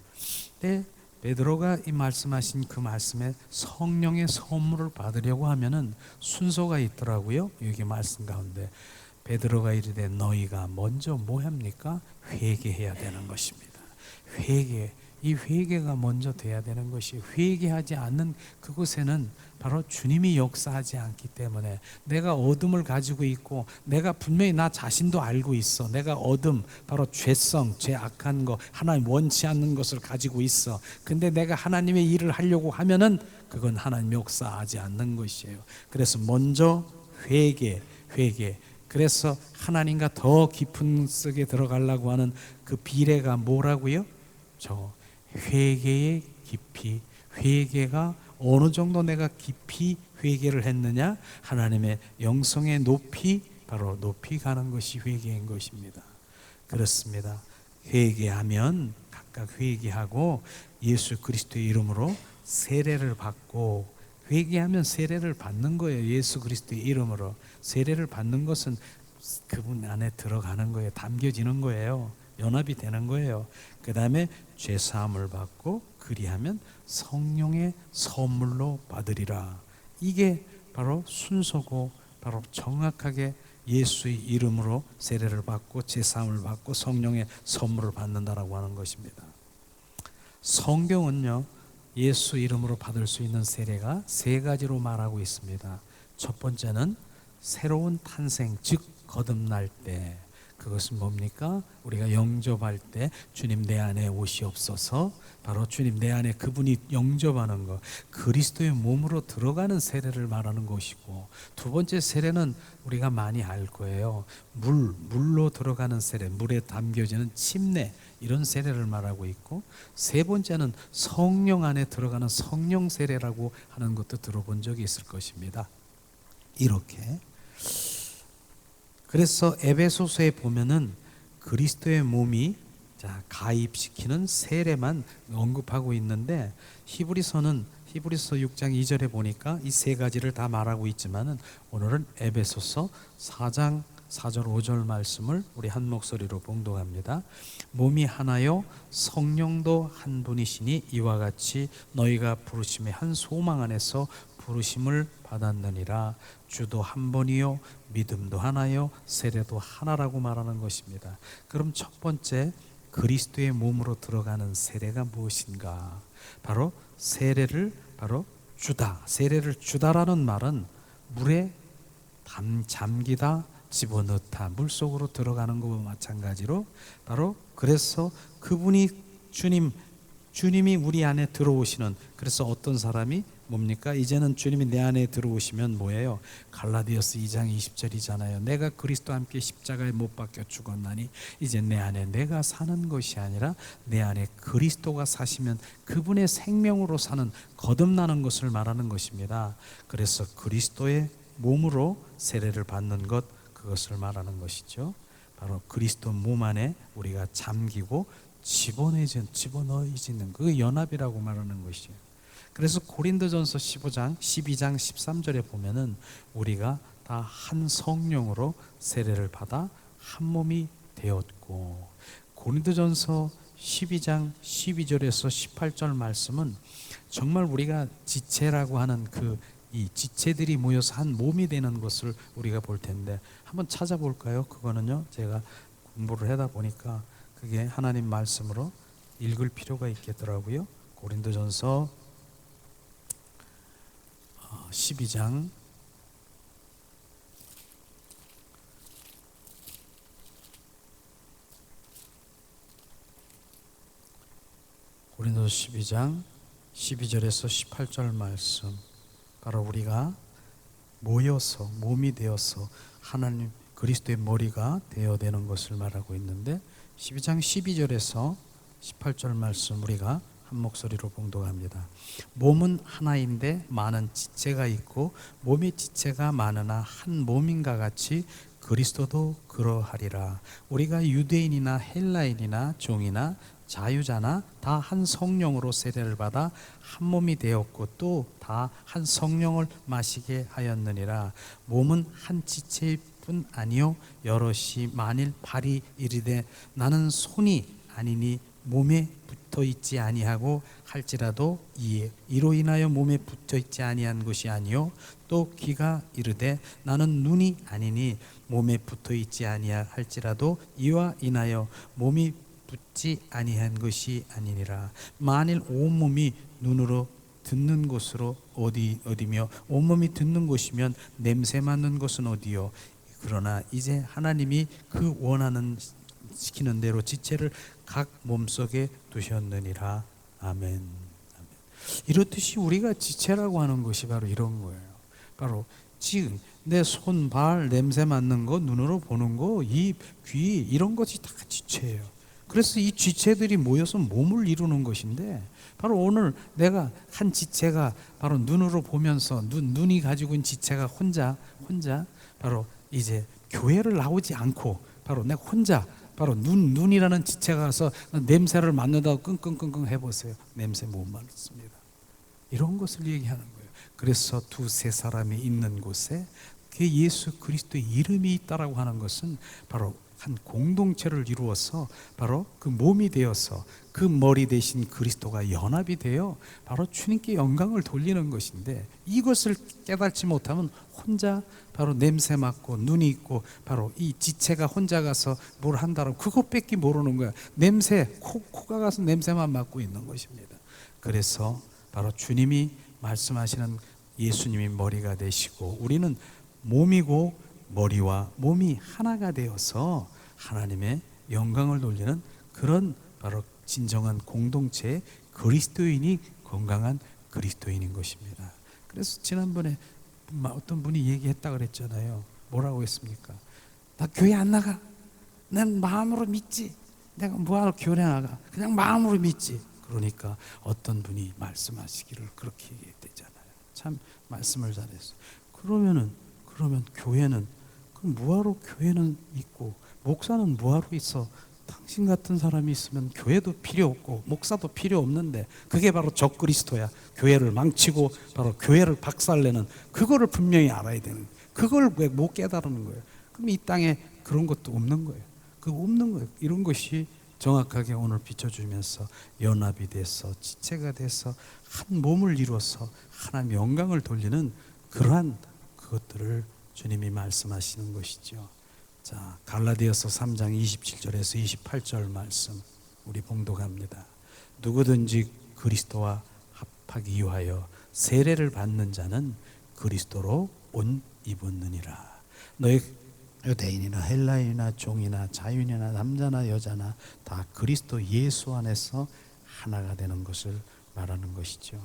네, 베드로가 이 말씀하신 그 말씀에 성령의 선물을 받으려고 하면은 순서가 있더라고요. 여기 말씀 가운데 베드로가 이르되 너희가 먼저 뭐 합니까? 회개해야 되는 것입니다. 회개. 이 회개가 먼저 돼야 되는 것이, 회개하지 않는 그곳에는 바로 주님이 역사하지 않기 때문에, 내가 어둠을 가지고 있고 내가 분명히 나 자신도 알고 있어. 내가 어둠, 바로 죄성, 죄악한 거, 하나님 원치 않는 것을 가지고 있어. 근데 내가 하나님의 일을 하려고 하면은 그건 하나님 역사하지 않는 것이에요. 그래서 먼저 회개. 그래서 하나님과 더 깊은 속에 들어가려고 하는 그 비례가 뭐라고요? 저 회개의 깊이. 회개가 어느 정도 내가 깊이 회개를 했느냐? 하나님의 영성의 높이, 바로 높이 가는 것이 회개인 것입니다. 그렇습니다. 회개하면 각각 회개하고 예수 그리스도의 이름으로 세례를 받고, 회개하면 세례를 받는 거예요. 예수 그리스도의 이름으로 세례를 받는 것은 그분 안에 들어가는 거예요. 담겨지는 거예요. 연합이 되는 거예요. 그 다음에 죄사함을 받고 그리하면 성령의 선물로 받으리라. 이게 바로 순서고, 바로 정확하게 예수의 이름으로 세례를 받고 죄사함을 받고 성령의 선물을 받는다라고 하는 것입니다. 성경은요, 예수 이름으로 받을 수 있는 세례가 세 가지로 말하고 있습니다. 첫 번째는 새로운 탄생, 즉 거듭날 때. 그것은 뭡니까? 우리가 영접할 때 주님 내 안에 오시옵소서, 바로 주님 내 안에 그분이 영접하는 것, 그리스도의 몸으로 들어가는 세례를 말하는 것이고, 두 번째 세례는 우리가 많이 알 거예요. 물로 들어가는 세례, 물에 담겨지는 침례, 이런 세례를 말하고 있고, 세 번째는 성령 안에 들어가는 성령 세례라고 하는 것도 들어본 적이 있을 것입니다. 이렇게, 그래서 에베소서에 보면은 그리스도의 몸이 가입시키는 세례만 언급하고 있는데, 히브리서 6장 2절에 보니까 이 세 가지를 다 말하고 있지만은, 오늘은 에베소서 4장 4절 5절 말씀을 우리 한 목소리로 봉독합니다. 몸이 하나요 성령도 한 분이시니 이와 같이 너희가 부르심의 한 소망 안에서 부르심을 받았느니라. 주도 한 번이요 믿음도 하나요 세례도 하나라고 말하는 것입니다. 그럼 첫 번째, 그리스도의 몸으로 들어가는 세례가 무엇인가? 바로 세례를 주다. 세례를 주다라는 말은 물에 잠기다, 집어넣다, 물속으로 들어가는 것과 마찬가지로, 바로 그래서 그분이 주님이 우리 안에 들어오시는, 그래서 어떤 사람이 뭡니까? 이제는 주님이 내 안에 들어오시면 뭐예요? 갈라디아서 2장 20절이잖아요. 내가 그리스도와 함께 십자가에 못 박혀 죽었나니 이제 내 안에 내가 사는 것이 아니라 내 안에 그리스도가 사시면 그분의 생명으로 사는, 거듭나는 것을 말하는 것입니다. 그래서 그리스도의 몸으로 세례를 받는 것, 그것을 말하는 것이죠. 바로 그리스도 몸 안에 우리가 잠기고 집어넣어지는 그 연합이라고 말하는 것이에요. 그래서 고린도전서 12장 13절에 보면은 우리가 다 한 성령으로 세례를 받아 한 몸이 되었고, 고린도전서 12장 12절에서 18절 말씀은 정말 우리가 지체라고 하는 이 지체들이 모여서 한 몸이 되는 것을 우리가 볼 텐데, 한번 찾아볼까요? 그거는요, 제가 공부를 하다 보니까 그게 하나님 말씀으로 읽을 필요가 있겠더라고요. 고린도전서 12장 12절에서 18절 말씀, 바로 우리가 모여서 몸이 되어서 하나님 그리스도의 머리가 되어야 되는 것을 말하고 있는데, 12장 12절에서 18절 말씀 우리가 한 목소리로 봉독합니다. 몸은 하나인데 많은 지체가 있고 몸의 지체가 많으나 한 몸인가 같이 그리스도도 그러하리라. 우리가 유대인이나 헬라인이나 종이나 자유자나 다 한 성령으로 세례를 받아 한 몸이 되었고 또 다 한 성령을 마시게 하였느니라. 몸은 한 지체일 뿐 아니요 여럿이 만일 발이 이르되 나는 손이 아니니 몸에 붙어 있지 아니하고 할지라도 이로 인하여 몸에 붙어 있지 아니한 것이 아니요 또 귀가 이르되 나는 눈이 아니니 몸에 붙어 있지 아니할지라도 이와 인하여 몸이 붙지 아니한 것이 아니니라. 만일 온몸이 눈으로 듣는 곳으로 어디며 온몸이 듣는 곳이면 냄새 맡는 곳은 어디요. 그러나 이제 하나님이 그 원하는 시키는 대로 지체를 각 몸속에 두셨느니라. 아멘. 이렇듯이 우리가 지체라고 하는 것이 바로 이런 거예요. 바로 지금 내 손, 발, 냄새 맡는 거, 눈으로 보는 거, 입, 귀 이런 것이 다 지체예요. 그래서 이 지체들이 모여서 몸을 이루는 것인데 바로 오늘 내가 한 지체가 바로 눈으로 보면서 눈이 가지고 있는 지체가 혼자 바로 이제 교회를 나오지 않고 바로 내가 혼자 바로 눈이라는 지체가 가서 냄새를 맡는다고 끙끙끙끙 해보세요. 냄새 못 맡습니다. 이런 것을 얘기하는 거예요. 그래서 두세 사람이 있는 곳에 그 예수 그리스도의 이름이 있다라고 하는 것은 바로 한 공동체를 이루어서 바로 그 몸이 되어서 그 머리 대신 그리스도가 연합이 되어 바로 주님께 영광을 돌리는 것인데 이것을 깨닫지 못하면 혼자 바로 냄새 맡고 눈이 있고 바로 이 지체가 혼자 가서 뭘 한다고 그것밖에 모르는 거야. 냄새 코가 가서 냄새만 맡고 있는 것입니다. 그래서 바로 주님이 말씀하시는 예수님이 머리가 되시고 우리는 몸이고 머리와 몸이 하나가 되어서 하나님의 영광을 돌리는 그런 바로 진정한 공동체의 그리스도인이 건강한 그리스도인인 것입니다. 그래서 지난번에 어떤 분이 얘기했다 그랬잖아요. 뭐라고 했습니까? 나 교회 안 나가. 난 마음으로 믿지. 내가 뭐하러 교회 나가. 그냥 마음으로 믿지. 그러니까 어떤 분이 말씀하시기를 그렇게 얘기했대잖아요. 참 말씀을 잘했어요. 그러면 교회는 뭐하러 교회는 있고 목사는 뭐하러 있어? 당신 같은 사람이 있으면 교회도 필요 없고 목사도 필요 없는데 그게 바로 적그리스도야. 교회를 망치고 바로 교회를 박살내는 그거를 분명히 알아야 되는 그걸 왜 못 깨달는 거예요? 그럼 이 땅에 그런 것도 없는 거예요. 그거 없는 거예요. 이런 것이 정확하게 오늘 비춰주면서 연합이 돼서 지체가 돼서 한 몸을 이루어서 하나님 영광을 돌리는 그러한 그것들을 주님이 말씀하시는 것이죠. 자, 갈라디아서 3장 27절에서 28절 말씀 우리 봉독합니다. 누구든지 그리스도와 합하기 위하여 세례를 받는 자는 그리스도로 옷 입었느니라. 너희 유대인이나 헬라인이나 종이나 자유인이나 남자나 여자나 다 그리스도 예수 안에서 하나가 되는 것을 말하는 것이죠.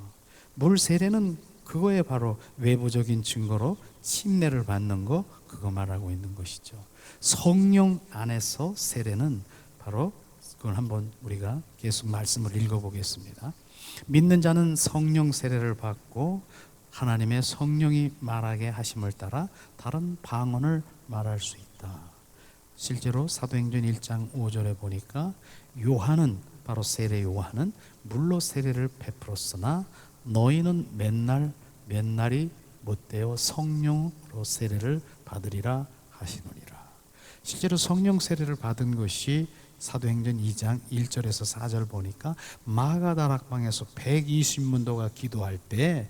물 세례는 그거에 바로 외부적인 증거로 침례를 받는 거 그거 말하고 있는 것이죠. 성령 안에서 세례는 바로 그걸 한번 우리가 계속 말씀을 읽어보겠습니다. 믿는 자는 성령 세례를 받고 하나님의 성령이 말하게 하심을 따라 다른 방언을 말할 수 있다. 실제로 사도행전 1장 5절에 보니까 요한은 바로 세례 요한은 물로 세례를 베풀었으나 너희는 몇 날이 못되어 성령으로 세례를 받으리라 하시노니라. 실제로 성령 세례를 받은 것이 사도행전 2장 1절에서 4절 보니까 마가다락방에서 120문도가 기도할 때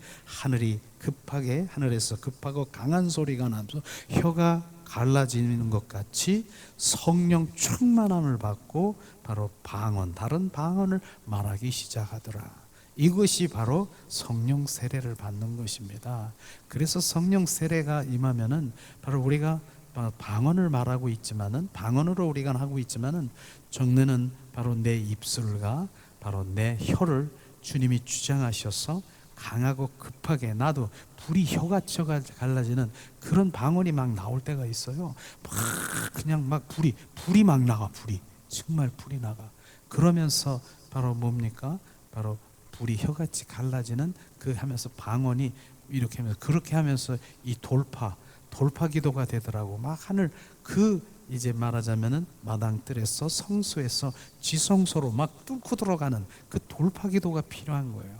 하늘에서 급하고 강한 소리가 나면서 혀가 갈라지는 것 같이 성령 충만함을 받고 바로 다른 방언을 말하기 시작하더라. 이것이 바로 성령 세례를 받는 것입니다. 그래서 성령 세례가 임하면은 바로 우리가 방언을 말하고 있지만은 방언으로 우리가 하고 있지만은 정례는 바로 내 입술과 바로 내 혀를 주님이 주장하셔서 강하고 급하게 나도 불이 혀같이 갈라지는 그런 방언이 막 나올 때가 있어요. 그냥 불이 막 나가. 정말 불이 나가. 그러면서 바로 뭡니까? 바로 불이 혀같이 갈라지는 그 하면서 방언이 이렇게 하면서 그렇게 하면서 이 돌파 기도가 되더라고. 막 하늘 이제 말하자면은 마당뜰에서 성소에서 지성소로 막 뚫고 들어가는 그 돌파 기도가 필요한 거예요.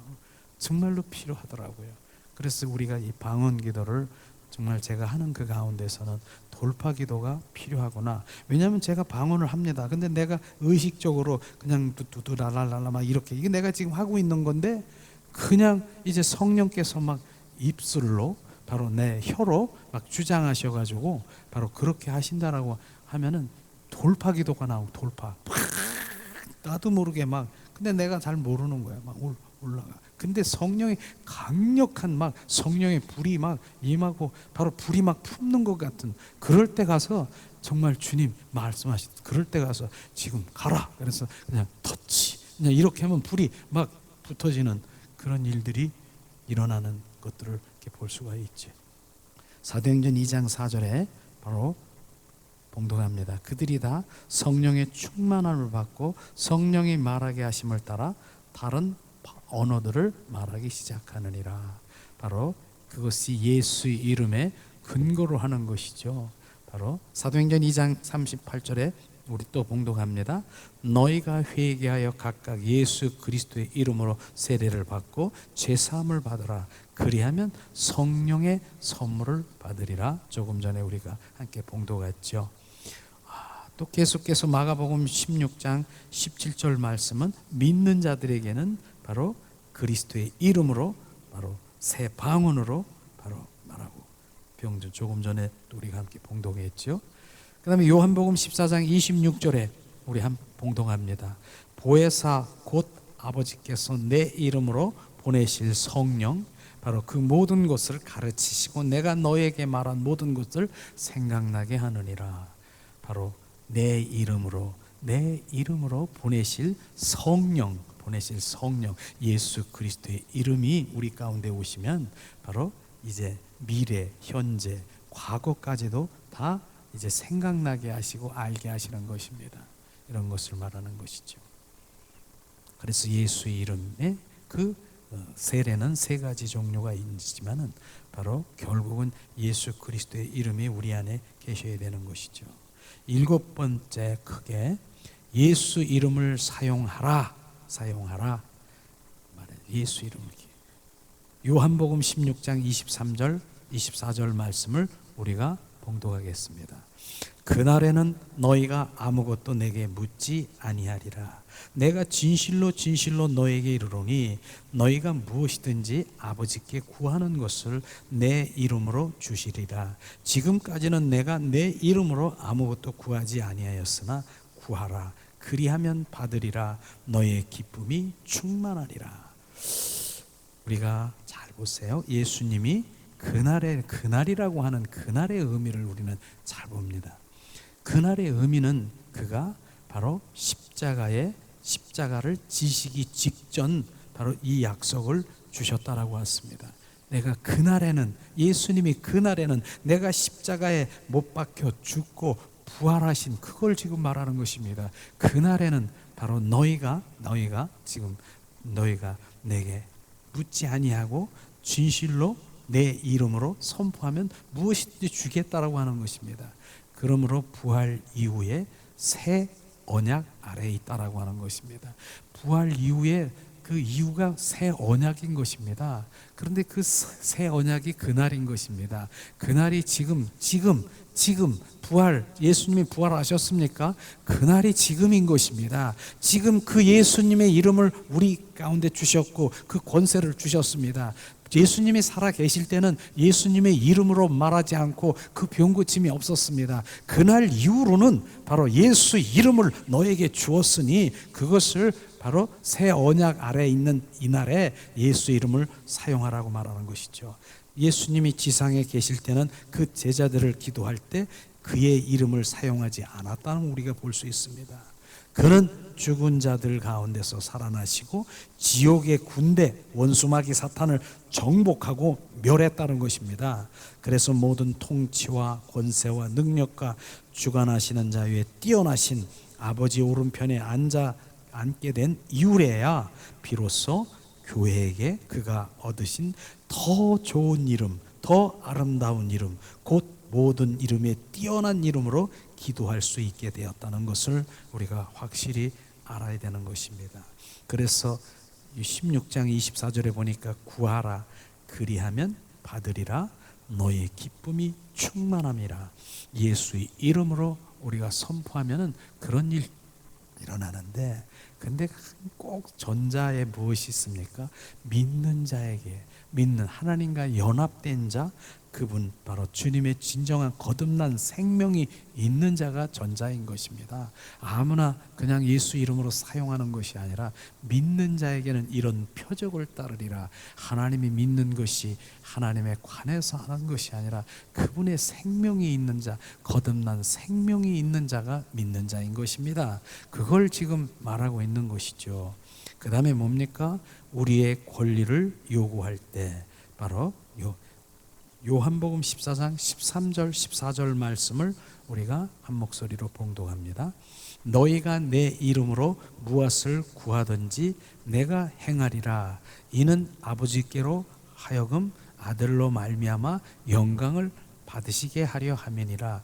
정말로 필요하더라고요. 그래서 우리가 이 방언 기도를 정말 제가 하는 그 가운데서는 돌파 기도가 필요하구나. 왜냐하면 제가 방언을 합니다. 근데 내가 의식적으로 그냥 뚜뚜뚜라랄랄라 막 이렇게, 이게 내가 지금 하고 있는 건데 그냥 이제 성령께서 막 입술로 바로 내 혀로 막 주장하셔가지고 바로 그렇게 하신다라고 하면은 돌파 기도가 나오고, 돌파 팍 나도 모르게 막, 근데 내가 잘 모르는 거야. 막 올라가. 근데 성령의 강력한 막 성령의 불이 막 임하고 바로 불이 막 품는 것 같은, 그럴 때 가서 정말 주님 말씀하시, 그럴 때 가서 지금 가라. 그래서 그냥 터치, 그냥 이렇게 하면 불이 막 붙어지는 그런 일들이 일어나는 것들을 이렇게 볼 수가 있지. 사도행전 2장 4절에 바로 봉독합니다. 그들이 다 성령의 충만함을 받고 성령이 말하게 하심을 따라 다른 언어들을 말하기 시작하느니라. 바로 그것이 예수의 이름에 근거로 하는 것이죠. 바로 사도행전 2장 38절에 우리 또 봉독합니다. 너희가 회개하여 각각 예수 그리스도의 이름으로 세례를 받고 죄사함을 받으라. 그리하면 성령의 선물을 받으리라. 조금 전에 우리가 함께 봉독했죠. 또 계속해서 마가복음 16장 17절 말씀은 믿는 자들에게는 바로 그리스도의 이름으로 바로 새 방언으로 바로 말하고, 병전 조금 전에 또 우리가 함께 봉독했죠. 그 다음에 요한복음 14장 26절에 우리 한 봉독합니다. 보혜사 곧 아버지께서 내 이름으로 보내실 성령, 바로 그 모든 것을 가르치시고 내가 너에게 말한 모든 것을 생각나게 하느니라. 바로 내 이름으로 보내실 성령, 예수 그리스도의 이름이 우리 가운데 오시면 바로 이제 미래, 현재, 과거까지도 다 이제 생각나게 하시고 알게 하시는 것입니다. 이런 것을 말하는 것이죠. 그래서 예수의 이름에 그 세례는 세 가지 종류가 있지만은 바로 결국은 예수 그리스도의 이름이 우리 안에 계셔야 되는 것이죠. 일곱 번째, 크게 예수 이름을 사용하라. 예수 이름을. 요한복음 16장 23절 24절 말씀을 우리가 봉독하겠습니다. 그날에는 너희가 아무것도 내게 묻지 아니하리라. 내가 진실로 너에게 이르노니 너희가 무엇이든지 아버지께 구하는 것을 내 이름으로 주시리라. 지금까지는 내가 내 이름으로 아무것도 구하지 아니하였으나 구하라. 그리하면 받으리라. 너의 기쁨이 충만하리라. 우리가 잘 보세요. 예수님이 그날이라고 하는 그날의 의미를 우리는 잘 봅니다. 그날의 의미는 그가 바로 십자가를 지시기 직전 바로 이 약속을 주셨다라고 했습니다. 내가 그날에는, 예수님이 그날에는 내가 십자가에 못 박혀 죽고 부활하신 그걸 지금 말하는 것입니다. 그날에는 바로 너희가 내게 묻지 아니하고 진실로 내 이름으로 선포하면 무엇이든지 주겠다라고 하는 것입니다. 그러므로 부활 이후에 새 언약 아래에 있다라고 하는 것입니다. 부활 이후에 그 이유가 새 언약인 것입니다. 그런데 그 새 언약이 그날인 것입니다. 그날이 지금 부활, 예수님이 부활하셨습니까? 그날이 지금인 것입니다. 지금 그 예수님의 이름을 우리 가운데 주셨고 그 권세를 주셨습니다. 예수님이 살아 계실 때는 예수님의 이름으로 말하지 않고 그 병 고침이 없었습니다. 그날 이후로는 바로 예수 이름을 너에게 주었으니 그것을 바로 새 언약 아래에 있는 이날에 예수 이름을 사용하라고 말하는 것이죠. 예수님이 지상에 계실 때는 그 제자들을 기도할 때 그의 이름을 사용하지 않았다는 걸 우리가 볼 수 있습니다. 그는 죽은 자들 가운데서 살아나시고 지옥의 군대 원수마귀 사탄을 정복하고 멸했다는 것입니다. 그래서 모든 통치와 권세와 능력과 주관하시는 자 위에 뛰어나신 아버지 오른편에 앉게 된 이후에야 비로소 교회에게 그가 얻으신 더 좋은 이름, 더 아름다운 이름, 곧 모든 이름에 뛰어난 이름으로 기도할 수 있게 되었다는 것을 우리가 확실히 알아야 되는 것입니다. 그래서 16장 24절에 보니까 구하라, 그리하면 받으리라, 너의 기쁨이 충만함이라. 예수의 이름으로 우리가 선포하면은 그런 일 일어나는데, 근데 꼭 전자에 무엇이 있습니까? 믿는 자에게, 믿는 하나님과 연합된 자, 그분 바로 주님의 진정한 거듭난 생명이 있는 자가 전자인 것입니다. 아무나 그냥 예수 이름으로 사용하는 것이 아니라 믿는 자에게는 이런 표적을 따르리라. 하나님이 믿는 것이 하나님에 관해서 하는 것이 아니라 그분의 생명이 있는 자, 거듭난 생명이 있는 자가 믿는 자인 것입니다. 그걸 지금 말하고 있는 것이죠. 그 다음에 뭡니까? 우리의 권리를 요구할 때, 바로 요한복음 14장 13절 14절 말씀을 우리가 한 목소리로 봉독합니다. 너희가 내 이름으로 무엇을 구하든지 내가 행하리라. 이는 아버지께로 하여금 아들로 말미암아 영광을 받으시게 하려 함이니라.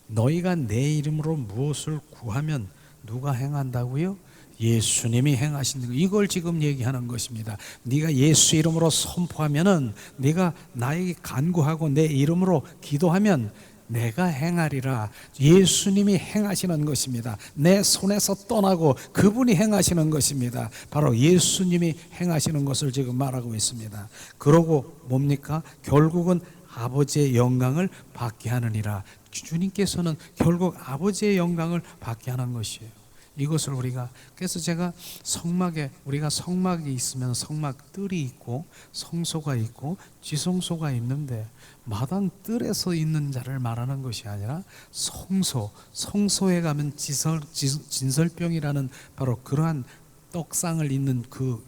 너희가 내 이름으로 무엇을 구하면 누가 행한다고요? 예수님이 행하시는 거, 이걸 지금 얘기하는 것입니다. 네가 예수 이름으로 선포하면은, 네가 나에게 간구하고 내 이름으로 기도하면 내가 행하리라. 예수님이 행하시는 것입니다. 내 손에서 떠나고 그분이 행하시는 것입니다. 바로 예수님이 행하시는 것을 지금 말하고 있습니다. 그러고 뭡니까? 결국은 아버지의 영광을 받게 하느니라. 주님께서는 결국 아버지의 영광을 받게 하는 것이에요. 이것을 우리가, 그래서 제가 우리가 성막이 있으면 성막 뜰이 있고 성소가 있고 지성소가 있는데, 마당 뜰에서 있는 자를 말하는 것이 아니라 성소에 가면 진설병이라는 바로 그러한 떡상을 잇는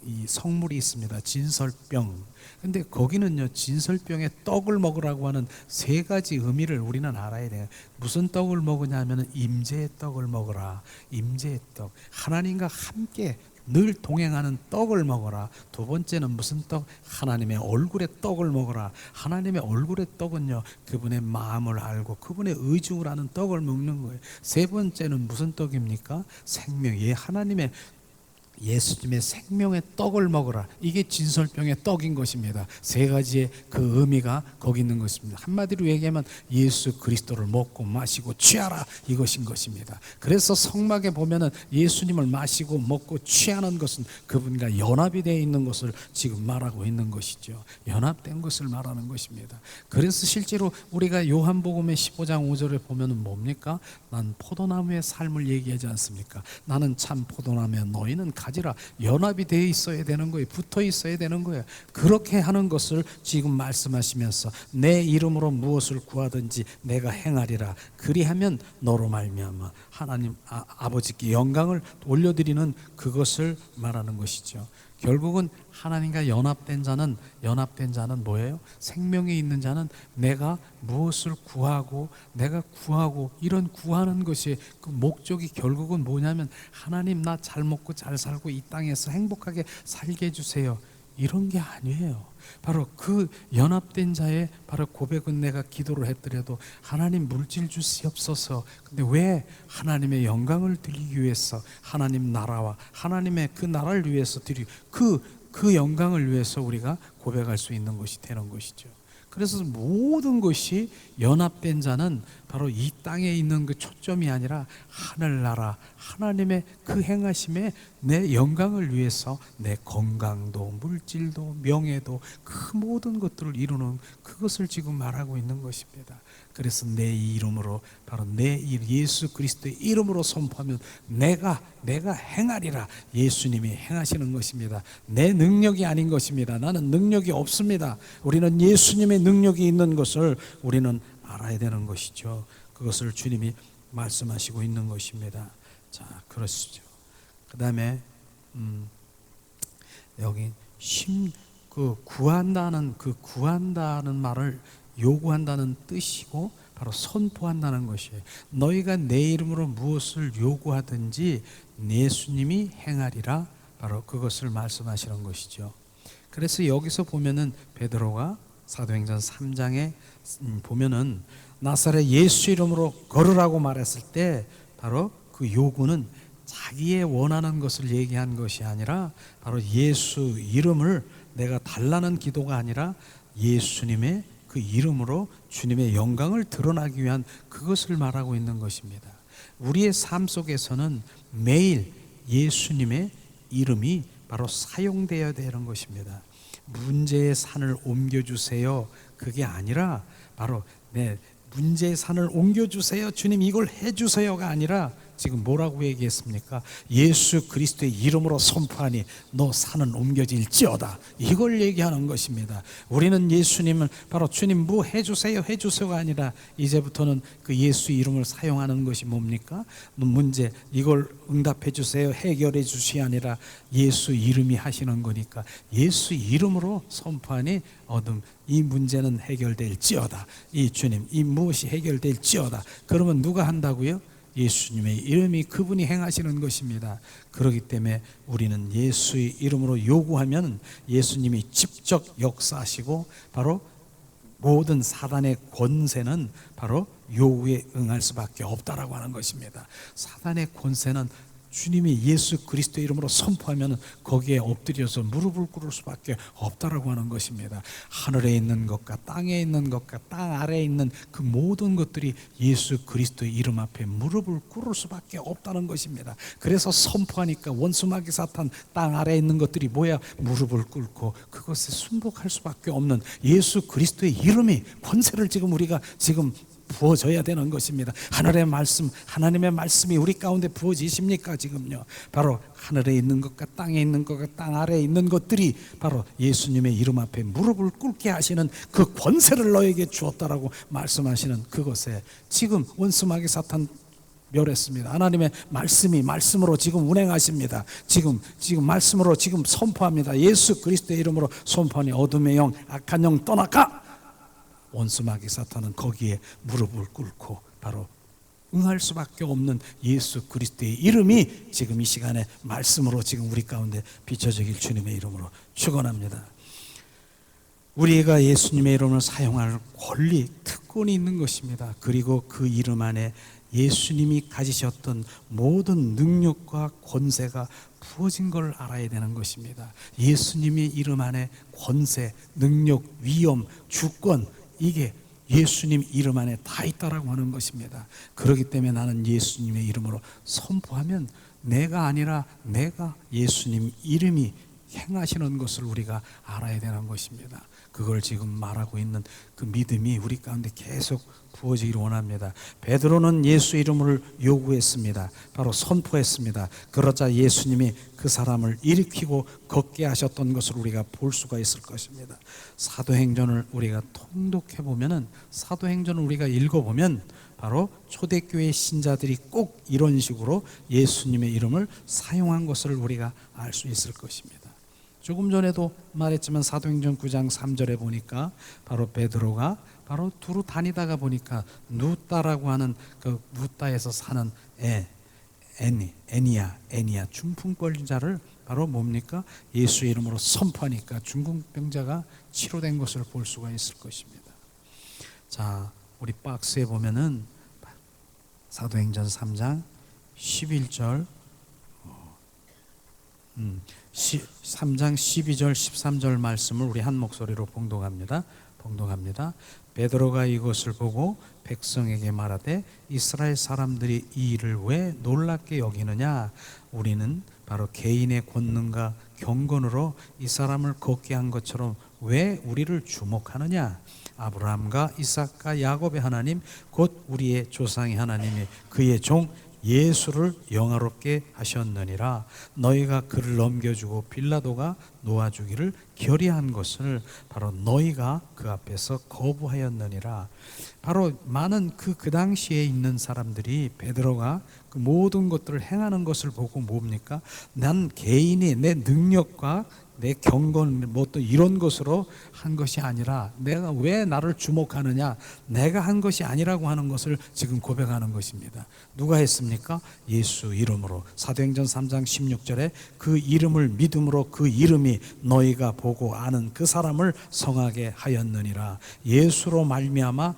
이 성물이 있습니다. 진설병. 근데 거기는요, 진설병에 떡을 먹으라고 하는 세 가지 의미를 우리는 알아야 돼요. 무슨 떡을 먹으냐 하면 임재의 떡을 먹어라. 임재의 떡, 하나님과 함께 늘 동행하는 떡을 먹어라. 두 번째는 무슨 떡? 하나님의 얼굴의 떡을 먹어라. 하나님의 얼굴의 떡은요, 그분의 마음을 알고 그분의 의중을 아는 떡을 먹는 거예요. 세 번째는 무슨 떡입니까? 생명, 하나님의 예수님의 생명의 떡을 먹으라. 이게 진설병의 떡인 것입니다. 세 가지의 그 의미가 거기 있는 것입니다. 한마디로 얘기하면 예수 그리스도를 먹고 마시고 취하라, 이것인 것입니다. 그래서 성막에 보면은 예수님을 마시고 먹고 취하는 것은 그분과 연합이 되어 있는 것을 지금 말하고 있는 것이죠. 연합된 것을 말하는 것입니다. 그래서 실제로 우리가 요한복음의 15장 5절에 보면은 뭡니까? 난 포도나무의 삶을 얘기하지 않습니까? 나는 참 포도나무야, 너희는 가지라. 연합이 되어 있어야 되는 거예요. 붙어 있어야 되는 거예요. 그렇게 하는 것을 지금 말씀하시면서 내 이름으로 무엇을 구하든지 내가 행하리라. 그리하면 너로 말미암아 하나님 아버지께 영광을 올려드리는 그것을 말하는 것이죠. 결국은 하나님과 연합된 자는 뭐예요? 생명이 있는 자는 내가 무엇을 구하고 내가 구하고 이런 구하는 것이 그 목적이 결국은 뭐냐면, 하나님 나 잘 먹고 잘 살고 이 땅에서 행복하게 살게 해주세요, 이런 게 아니에요. 바로 그 연합된 자의 바로 고백은, 내가 기도를 했더라도 하나님 물질 주시옵소서. 근데 왜? 하나님의 영광을 드리기 위해서, 하나님 나라와 하나님의 그 나라를 위해서 그 영광을 위해서 우리가 고백할 수 있는 것이 되는 것이죠. 그래서 모든 것이 연합된 자는 바로 이 땅에 있는 그 초점이 아니라 하늘나라 하나님의 그 행하심에 내 영광을 위해서 내 건강도 물질도 명예도 그 모든 것들을 이루는 그것을 지금 말하고 있는 것입니다. 그래서 내 이름으로, 바로 내 예수 그리스도의 이름으로 선포하면 내가 행하리라. 예수님이 행하시는 것입니다. 내 능력이 아닌 것입니다. 나는 능력이 없습니다. 우리는 예수님의 능력이 있는 것을 우리는 알아야 되는 것이죠. 그것을 주님이 말씀하시고 있는 것입니다. 자, 그러시죠. 그 다음에 여기 구한다는 말을 요구한다는 뜻이고 바로 선포한다는 것이에요. 너희가 내 이름으로 무엇을 요구하든지 예수님이 행하리라. 바로 그것을 말씀하시는 것이죠. 그래서 여기서 보면은 베드로가 사도행전 3장에 보면은 나사렛 예수 이름으로 걸으라고 말했을 때 바로 그 요구는 자기의 원하는 것을 얘기한 것이 아니라 바로 예수 이름을 내가 달라는 기도가 아니라 예수님의 그 이름으로 주님의 영광을 드러나기 위한 그것을 말하고 있는 것입니다. 우리의 삶 속에서는 매일 예수님의 이름이 바로 사용되어야 되는 것입니다. 문제의 산을 옮겨주세요, 그게 아니라 바로 문제의 산을 옮겨주세요, 주님 이걸 해주세요가 아니라 지금 뭐라고 얘기했습니까? 예수 그리스도의 이름으로 선포하니 너 산은 옮겨질지어다, 이걸 얘기하는 것입니다. 우리는 예수님을 바로 주님 뭐 해주세요가 아니라 이제부터는 그 예수 이름을 사용하는 것이 뭡니까? 문제 이걸 응답해 주세요, 해결해 주시 아니라 예수 이름이 하시는 거니까 예수 이름으로 선포하니 이 문제는 해결될지어다, 이 주님 이 무엇이 해결될지어다. 그러면 누가 한다고요? 예수님의 이름이, 그분이 행하시는 것입니다. 그렇기 때문에 우리는 예수의 이름으로 요구하면 예수님이 직접 역사하시고 바로 모든 사단의 권세는 바로 요구에 응할 수밖에 없다라고 하는 것입니다. 사단의 권세는 주님이 예수 그리스도의 이름으로 선포하면 거기에 엎드려서 무릎을 꿇을 수밖에 없다라고 하는 것입니다. 하늘에 있는 것과 땅에 있는 것과 땅 아래에 있는 그 모든 것들이 예수 그리스도의 이름 앞에 무릎을 꿇을 수밖에 없다는 것입니다. 그래서 선포하니까 원수 마귀 사탄 땅 아래에 있는 것들이 뭐야? 무릎을 꿇고 그것에 순복할 수밖에 없는 예수 그리스도의 이름이 권세를 우리가 부어져야 되는 것입니다. 하늘의 말씀, 하나님의 말씀이 우리 가운데 부어지십니까? 지금요. 바로 하늘에 있는 것과 땅에 있는 것과 땅 아래에 있는 것들이 바로 예수님의 이름 앞에 무릎을 꿇게 하시는 그 권세를 너에게 주었다라고 말씀하시는 그것에 지금 원수 마귀 사탄 멸했습니다. 하나님의 말씀으로 지금 운행하십니다. 지금 말씀으로 지금 선포합니다. 예수 그리스도의 이름으로 선포하니 어둠의 영, 악한 영 떠나가. 원수 마귀 사탄은 거기에 무릎을 꿇고 바로 응할 수밖에 없는 예수 그리스도의 이름이 지금 이 시간에 말씀으로 지금 우리 가운데 비춰지길 주님의 이름으로 축원합니다. 우리가 예수님의 이름을 사용할 권리, 특권이 있는 것입니다. 그리고 그 이름 안에 예수님이 가지셨던 모든 능력과 권세가 부어진 걸 알아야 되는 것입니다. 예수님의 이름 안에 권세, 능력, 위엄, 주권, 이게 예수님 이름 안에 다 있다라고 하는 것입니다. 그렇기 때문에 나는 예수님의 이름으로 선포하면 내가 아니라 내가 예수님 이름이 행하시는 것을 우리가 알아야 되는 것입니다. 그걸 지금 말하고 있는 그 믿음이 우리 가운데 계속 부어지기를 원합니다. 베드로는 예수 이름을 요구했습니다. 바로 선포했습니다. 그러자 예수님이 그 사람을 일으키고 걷게 하셨던 것을 우리가 볼 수가 있을 것입니다. 사도행전을 우리가 통독해 보면은, 사도행전을 우리가 읽어보면 바로 초대교회 신자들이 꼭 이런 식으로 예수님의 이름을 사용한 것을 우리가 알 수 있을 것입니다. 조금 전에도 말했지만 사도행전 9장 3절에 보니까 바로 베드로가 바로 두루 다니다가 보니까 누따라고 하는 그 누따에서 사는 애니야 중풍병자를 바로 뭡니까? 예수 이름으로 선포하니까 중풍병자가 치료된 것을 볼 수가 있을 것입니다. 자, 우리 박스에 보면은 사도행전 3장 11절 3장 12절 13절 말씀을 우리 한 목소리로 봉독합니다. 베드로가 이것을 보고 백성에게 말하되 이스라엘 사람들이 이 일을 왜 놀랍게 여기느냐? 우리는 바로 개인의 권능과 경건으로 이 사람을 걷게 한 것처럼 왜 우리를 주목하느냐? 아브라함과 이삭과 야곱의 하나님 곧 우리의 조상의 하나님이 그의 종 예수를 영화롭게 하셨느니라. 너희가 그를 넘겨주고 빌라도가 놓아주기를 결의한 것을 바로 너희가 그 앞에서 거부하였느니라. 바로 많은 그 당시에 있는 사람들이 베드로가 그 모든 것들을 행하는 것을 보고 뭡니까? 난 개인이 내 능력과 내 경건 뭐 또 이런 것으로 한 것이 아니라 내가 왜 나를 주목하느냐, 내가 한 것이 아니라고 하는 것을 지금 고백하는 것입니다. 누가 했습니까? 예수 이름으로. 사도행전 3장 16절에 그 이름을 믿음으로 그 이름이 너희가 보고 아는 그 사람을 성하게 하였느니라. 예수로 말미암아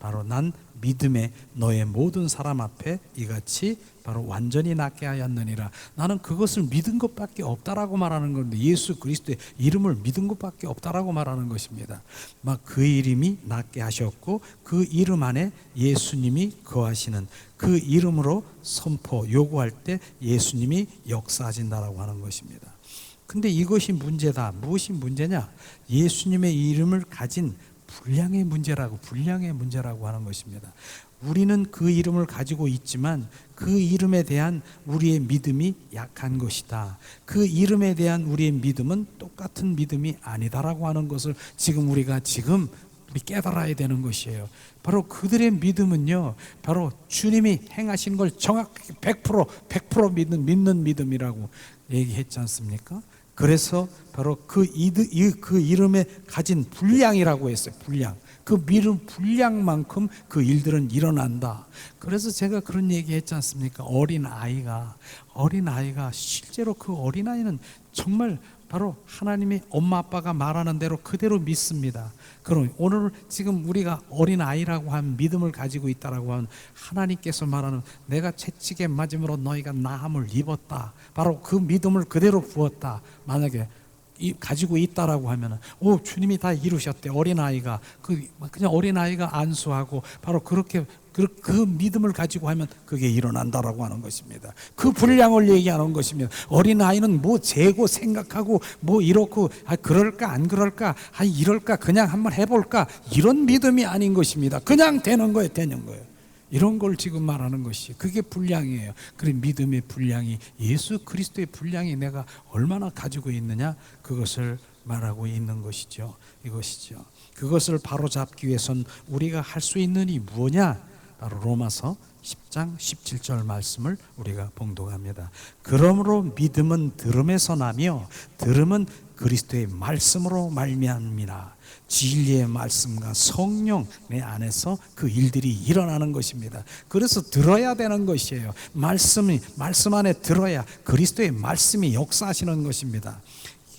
바로 난 믿음에 너의 모든 사람 앞에 이같이 바로 완전히 낫게 하였느니라. 나는 그것을 믿은 것밖에 없다라고 말하는 건데, 예수 그리스도의 이름을 믿은 것밖에 없다라고 말하는 것입니다. 막 그 이름이 낫게 하셨고 그 이름 안에 예수님이 거하시는, 그 이름으로 선포 요구할 때 예수님이 역사하신다라고 하는 것입니다. 근데 이것이 문제다. 무엇이 문제냐? 예수님의 이름을 가진 분량의 문제라고 하는 것입니다. 우리는 그 이름을 가지고 있지만 그 이름에 대한 우리의 믿음이 약한 것이다. 그 이름에 대한 우리의 믿음은 똑같은 믿음이 아니다라고 하는 것을 우리가 우리 깨달아야 되는 것이에요. 바로 그들의 믿음은요, 바로 주님이 행하신 걸 정확하게 100% 믿는 믿음이라고 얘기했지 않습니까? 그래서 바로 그 이름에 가진 분량이라고 했어요. 분량. 그 믿음 분량만큼 그 일들은 일어난다. 그래서 제가 그런 얘기 했지 않습니까? 어린아이가 실제로 그 어린아이는 정말 바로 하나님의 엄마 아빠가 말하는 대로 그대로 믿습니다. 그럼 오늘 지금 우리가 어린아이라고 하는 믿음을 가지고 있다라고 하면 하나님께서 말하는 내가 채찍에 맞음으로 너희가 나음을 입었다. 바로 그 믿음을 그대로 부었다. 만약에 가지고 있다라고 하면 주님이 다 이루셨대. 어린아이가 그냥 어린아이가 안수하고 바로 그렇게 그 믿음을 가지고 하면 그게 일어난다라고 하는 것입니다. 그 분량을 얘기하는 것입니다. 어린아이는 뭐 재고 생각하고 뭐 이렇고 그럴까 안 그럴까 이럴까 그냥 한번 해볼까 이런 믿음이 아닌 것입니다. 그냥 되는 거예요. 이런 걸 지금 말하는 것이 그게 분량이에요. 그래 믿음의 분량이 예수 그리스도의 분량이 내가 얼마나 가지고 있느냐 그것을 말하고 있는 것이죠. 이것이죠. 그것을 바로잡기 위해선 우리가 할 수 있는 이 뭐냐? 바로 로마서 10장 17절 말씀을 우리가 봉독합니다. 그러므로 믿음은 들음에서 나며 들음은 그리스도의 말씀으로 말미암이라. 진리의 말씀과 성령 내 안에서 그 일들이 일어나는 것입니다. 그래서 들어야 되는 것이에요. 말씀 안에 들어야 그리스도의 말씀이 역사하시는 것입니다.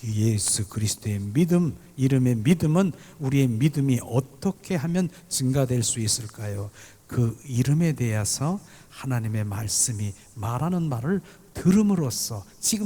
예수 그리스도의 믿음, 이름의 믿음은 우리의 믿음이 어떻게 하면 증가될 수 있을까요? 그 이름에 대해서 하나님의 말씀이 말하는 말을 들음으로써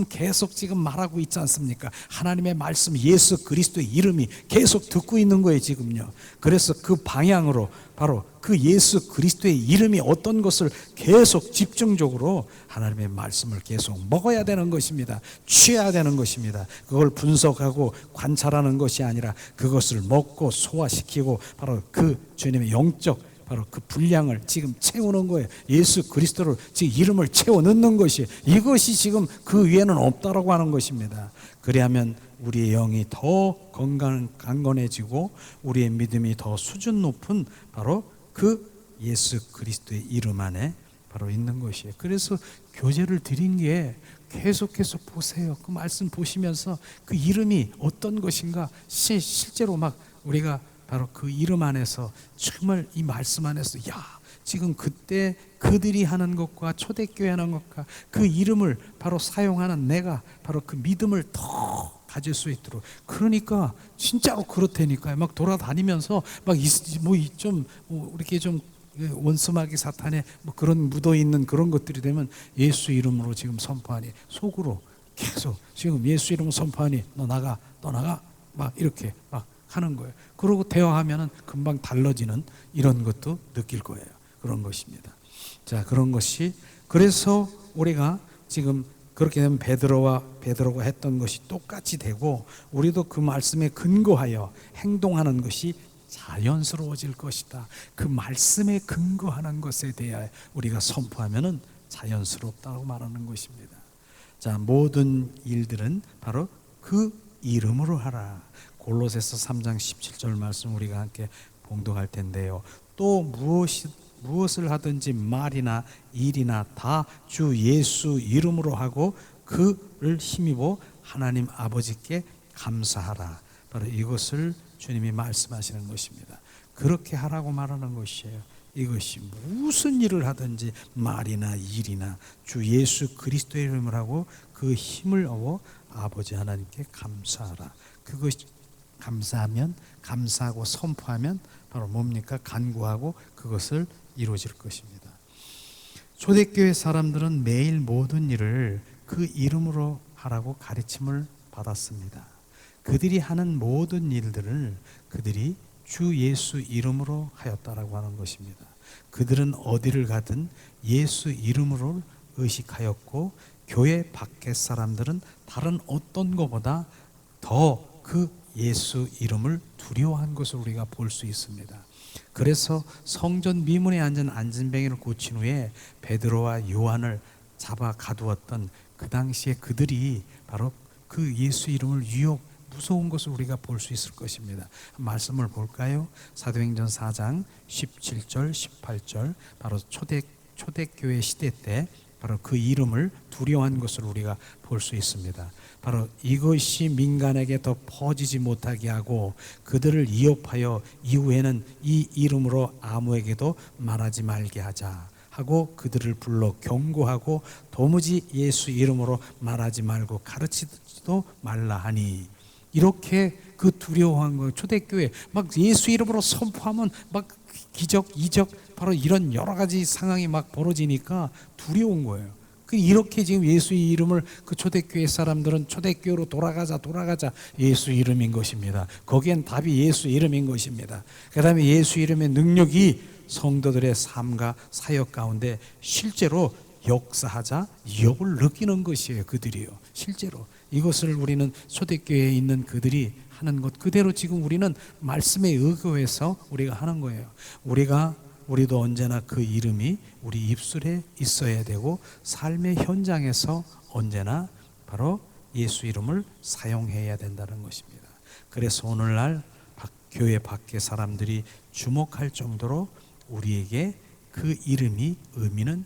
계속 말하고 있지 않습니까? 하나님의 말씀 예수 그리스도의 이름이 계속 듣고 있는 거예요 지금요. 그래서 그 방향으로 바로 그 예수 그리스도의 이름이 어떤 것을 계속 집중적으로 하나님의 말씀을 계속 먹어야 되는 것입니다. 취해야 되는 것입니다. 그걸 분석하고 관찰하는 것이 아니라 그것을 먹고 소화시키고 바로 그 주님의 영적 바로 그 분량을 지금 채우는 거예요. 예수 그리스도를 지금 이름을 채워 넣는 것이 이것이 지금 그 위에는 없다라고 하는 것입니다. 그래야면 우리의 영이 더 강건해지고 우리의 믿음이 더 수준 높은 바로 그 예수 그리스도의 이름 안에 바로 있는 것이에요. 그래서 교제를 드린 게 계속해서 보세요. 그 말씀 보시면서 그 이름이 어떤 것인가 실제로 막 우리가 바로 그 이름 안에서 정말 이 말씀 안에서 지금 그때 그들이 하는 것과 초대교회 하는 것과 그 이름을 바로 사용하는 내가 바로 그 믿음을 더 가질 수 있도록 그러니까 진짜로 그렇다니까요. 막 돌아다니면서 막 이렇게 좀 원수마귀 사탄의 뭐 그런 묻어 있는 그런 것들이 되면 예수 이름으로 지금 선포하니 속으로 계속 지금 예수 이름으로 선포하니 너 나가 막 이렇게 막 하는 거예요. 그러고 대화하면은 금방 달라지는 이런 것도 느낄 거예요. 그런 것입니다. 자, 그런 것이 그래서 우리가 지금 그렇게 되면 베드로가 했던 것이 똑같이 되고 우리도 그 말씀에 근거하여 행동하는 것이 자연스러워질 것이다. 그 말씀에 근거하는 것에 대하여 우리가 선포하면은 자연스럽다고 말하는 것입니다. 자, 모든 일들은 바로 그 이름으로 하라. 골로새서 3장 17절 말씀 우리가 함께 봉독할 텐데요. 또 무엇을 하든지 말이나 일이나 다 주 예수 이름으로 하고 그를 힘입어 하나님 아버지께 감사하라. 바로 이것을 주님이 말씀하시는 것입니다. 그렇게 하라고 말하는 것이에요. 이것이 무슨 일을 하든지 말이나 일이나 주 예수 그리스도의 이름을 하고 그 힘을 얻어 아버지 하나님께 감사하라. 그것이 감사하면 감사하고 선포하면 바로 뭡니까? 간구하고 그것을 이루어질 것입니다. 초대교회 사람들은 매일 모든 일을 그 이름으로 하라고 가르침을 받았습니다. 그들이 하는 모든 일들을 그들이 주 예수 이름으로 하였다라고 하는 것입니다. 그들은 어디를 가든 예수 이름으로 의식하였고, 교회 밖의 사람들은 다른 어떤 것보다 더 그 예수 이름을 두려워한 것을 우리가 볼 수 있습니다. 그래서 성전 미문에 앉은 안진뱅이를 고친 후에 베드로와 요한을 잡아 가두었던 그 당시에 그들이 바로 그 예수 이름을 무서운 것을 우리가 볼 수 있을 것입니다. 말씀을 볼까요? 사도행전 4장 17절 18절, 바로 초대교회 시대 때 바로 그 이름을 두려워한 것을 우리가 볼 수 있습니다. 바로 이것이 민간에게 더 퍼지지 못하게 하고 그들을 위협하여 이후에는 이 이름으로 아무에게도 말하지 말게 하자 하고 그들을 불러 경고하고 도무지 예수 이름으로 말하지 말고 가르치지도 말라 하니, 이렇게 그 두려워한 거, 초대교회 막 예수 이름으로 선포하면 막 기적, 이적, 바로 이런 여러 가지 상황이 막 벌어지니까 두려운 거예요. 이렇게 지금 예수의 이름을 그 초대교회 사람들은 초대교회로 돌아가자 예수 이름인 것입니다. 거기엔 답이 예수 이름인 것입니다. 그 다음에 예수 이름의 능력이 성도들의 삶과 사역 가운데 실제로 역사하자 위협을 느끼는 것이에요. 그들이요. 실제로 이것을 우리는 초대교회에 있는 그들이 하는 것 그대로 지금 우리는 말씀에 의거해서 우리가 하는 거예요. 우리도 언제나 그 이름이 우리 입술에 있어야 되고 삶의 현장에서 언제나 바로 예수 이름을 사용해야 된다는 것입니다. 그래서 오늘날 교회 밖의 사람들이 주목할 정도로 우리에게 그 이름이 의미가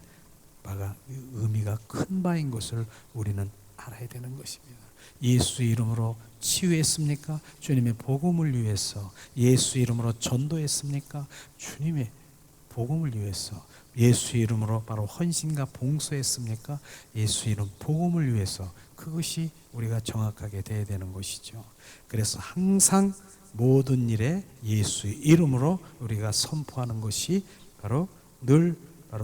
큰 바인 것을 우리는 알아야 되는 것입니다. 예수 이름으로 치유했습니까? 주님의 복음을 위해서. 예수 이름으로 전도했습니까? 주님의 복음을 위해서. 예수 이름으로 바로 헌신과 봉사했습니까? 예수 이름 복음을 위해서. 그것이 우리가 정확하게 돼야 되는 것이죠. 그래서 항상 모든 일에 예수 이름으로 우리가 선포하는 것이 바로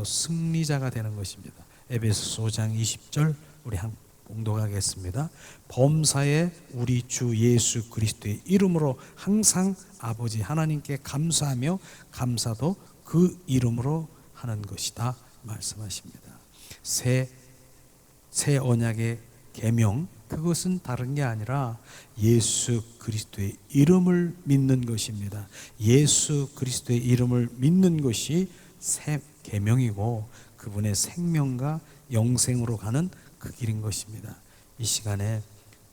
승리자가 되는 것입니다. 에베소서 5장 20절 우리 봉독하겠습니다. 범사에 우리 주 예수 그리스도의 이름으로 항상 아버지 하나님께 감사하며 감사도 그 이름으로 하는 것이다 말씀하십니다. 새 언약의 계명, 그것은 다른 게 아니라 예수 그리스도의 이름을 믿는 것입니다. 예수 그리스도의 이름을 믿는 것이 새 계명이고 그분의 생명과 영생으로 가는 그 길인 것입니다. 이 시간에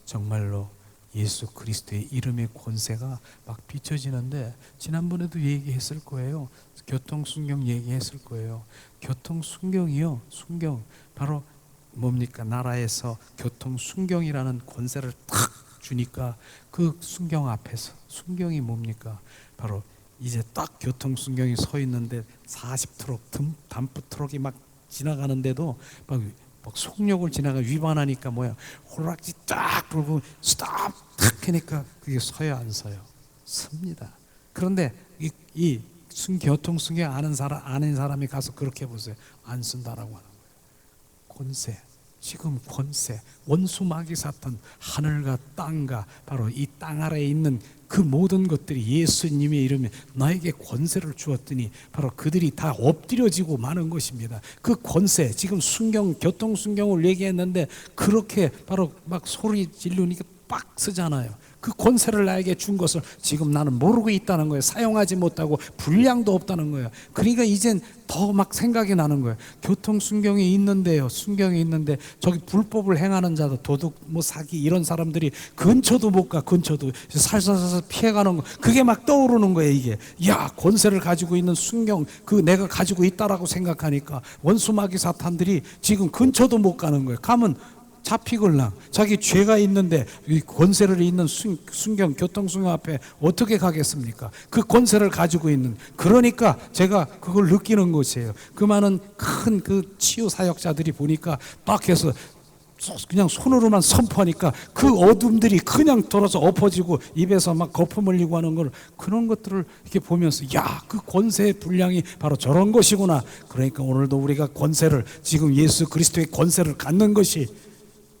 정말로 예수 그리스도의 이름의 권세가 막 비춰지는데, 지난번에도 얘기했을 거예요. 교통순경 얘기했을 거예요. 교통순경이요. 순경. 바로 뭡니까? 나라에서 교통순경이라는 권세를 탁 주니까 그 순경 앞에서, 순경이 뭡니까? 바로 이제 딱 교통순경이 서 있는데 40트럭, 담프 트럭이 막 지나가는데도 막 속력을 지나가 위반하니까 호락지 딱 불고 스톱 탁 하니까 그게 서요 안 서요? 섭니다. 그런데 이 교통순경 아는 사람이 가서 그렇게 보세요. 안 쓴다라고 하는 거예요. 권세, 지금 권세, 원수 마귀 사탄, 하늘과 땅과 바로 이 땅 아래에 있는 그 모든 것들이 예수님의 이름에 나에게 권세를 주었더니 바로 그들이 다 엎드려지고 마는 것입니다. 그 권세, 지금 교통순경을 얘기했는데 그렇게 바로 막 소리 지르니까 빡 쓰잖아요. 그 권세를 나에게 준 것을 지금 나는 모르고 있다는 거예요. 사용하지 못하고 분량도 없다는 거예요. 그러니까 이젠 더 막 생각이 나는 거예요. 교통순경이 있는데요. 순경이 있는데 저기 불법을 행하는 자도 도둑 사기 이런 사람들이 근처도 못 가. 근처도 살살살살 피해가는 거. 그게 막 떠오르는 거예요. 이게 권세를 가지고 있는 순경 내가 가지고 있다라고 생각하니까 원수마귀 사탄들이 지금 근처도 못 가는 거예요. 가면 잡히걸랑 자기 죄가 있는데 이 권세를 있는 순경 교통순경 앞에 어떻게 가겠습니까? 그 권세를 가지고 있는, 그러니까 제가 그걸 느끼는 것이에요. 그 많은 큰 그 치유 사역자들이 보니까 딱 해서 그냥 손으로만 선포하니까 그 어둠들이 그냥 돌아서 엎어지고 입에서 막 거품 흘리고 하는 걸, 그런 것들을 이렇게 보면서 야, 그 권세의 분량이 바로 저런 것이구나. 그러니까 오늘도 우리가 권세를, 지금 예수 그리스도의 권세를 갖는 것이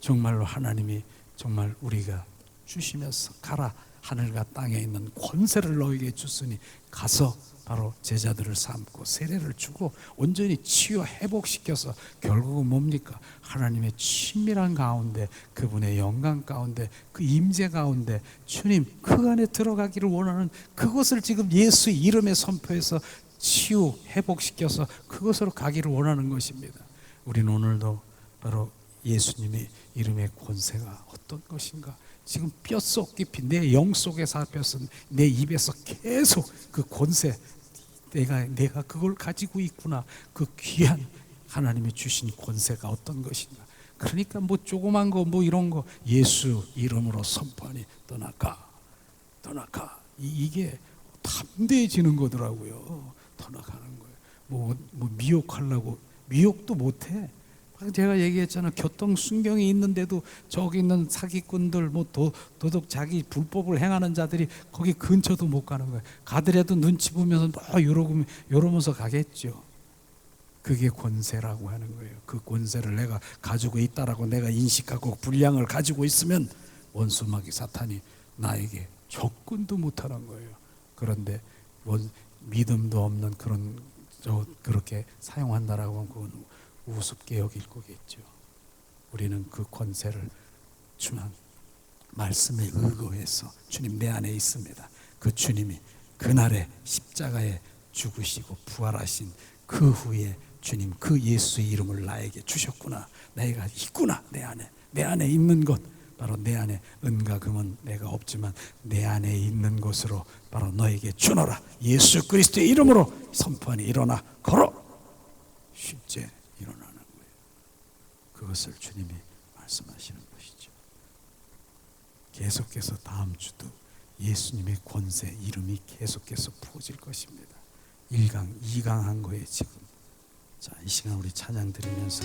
정말로 하나님이 정말 우리가 주시면서 가라, 하늘과 땅에 있는 권세를 너에게 줬으니 가서 바로 제자들을 삼고 세례를 주고 온전히 치유 회복시켜서 결국은 뭡니까? 하나님의 친밀한 가운데, 그분의 영광 가운데, 그 임재 가운데 주님 그 안에 들어가기를 원하는 그것을 지금 예수 이름에 선포해서 치유 회복시켜서 그것으로 가기를 원하는 것입니다. 우리는 오늘도 바로 예수님의 이름의 권세가 어떤 것인가, 지금 뼛속 깊이 내 영 속에 잡혀서 내 입에서 계속 그 권세, 내가 그걸 가지고 있구나. 그 귀한 하나님이 주신 권세가 어떤 것인가. 그러니까 뭐 조그만 거 뭐 이런 거 예수 이름으로 선포하니 떠나가 이게 담대해지는 거더라고요. 떠나가는 거예요. 뭐 미혹하려고 미혹도 못해. 제가 얘기했잖아. 교통 순경이 있는데도 저기 있는 사기꾼들, 뭐 도덕 자기 불법을 행하는 자들이 거기 근처도 못 가는 거예요. 가더라도 눈치 보면서 뭐 이러면서 가겠죠. 그게 권세라고 하는 거예요. 그 권세를 내가 가지고 있다라고 내가 인식하고 분량을 가지고 있으면 원수마귀 사탄이 나에게 접근도 못하는 거예요. 그런데 믿음도 없는 그렇게 사용한다라고 하면 그건 우습게 여길 거겠죠. 우리는 그 권세를 주만 말씀에 의거해서 주님 내 안에 있습니다. 그 주님이 그날에 십자가에 죽으시고 부활하신 그 후에 주님 그 예수의 이름을 나에게 주셨구나. 내가 있구나. 내 안에 있는 것, 바로 내 안에 은과 금은 내가 없지만 내 안에 있는 것으로 바로 너에게 주노라. 예수 그리스도의 이름으로 선포하니 일어나 걸어. 쉽게 일어나는 거예요. 그것을 주님이 말씀하시는 것이죠. 계속해서 다음 주도 예수님의 권세 이름이 계속해서 부어질 것입니다. 1강, 2강 한 거예요 지금. 자, 이 시간 우리 찬양 드리면서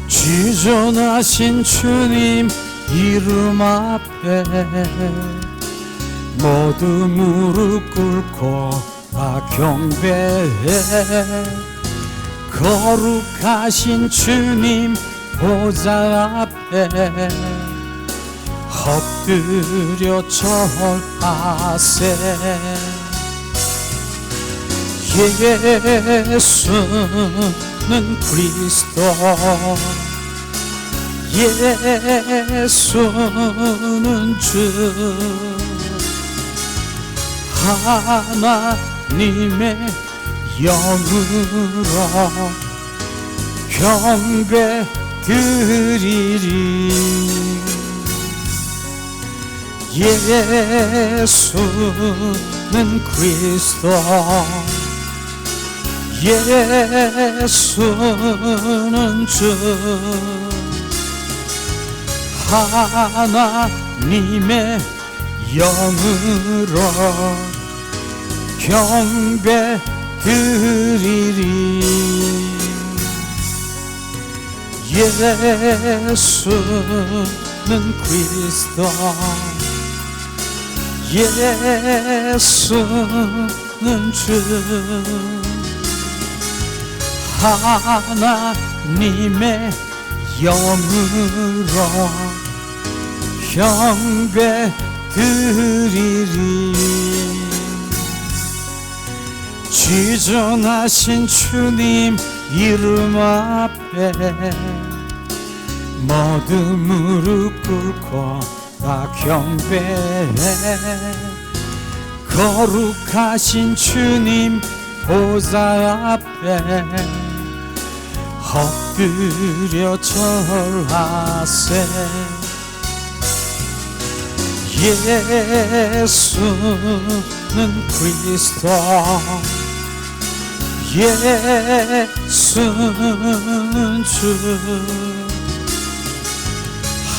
지존하신 주님 이름 앞에 모두 무릎 꿇고 다 경배해. 거룩하신 주님 보좌 앞에 엎드려 절하세. 예수는 그리스도, 예수는 주, 하나님의 영으로 경배 드리리. 예수는 그리스도, 예수는 주, 하나님의 영으로 경배 드리리. 예수는 그리스도, 예수는 주, 하나님의 영으로 경배 드리리. 지존하신 주님 이름 앞에 모두 무릎 꿇고 다 경배해. 거룩하신 주님 보좌 앞에 엎드려 절하세. 예수는 그리스도, 예수는 주,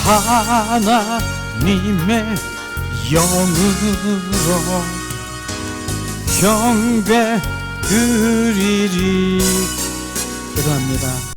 하나님의 주님의 영으로 경배 드리리. 기도합니다.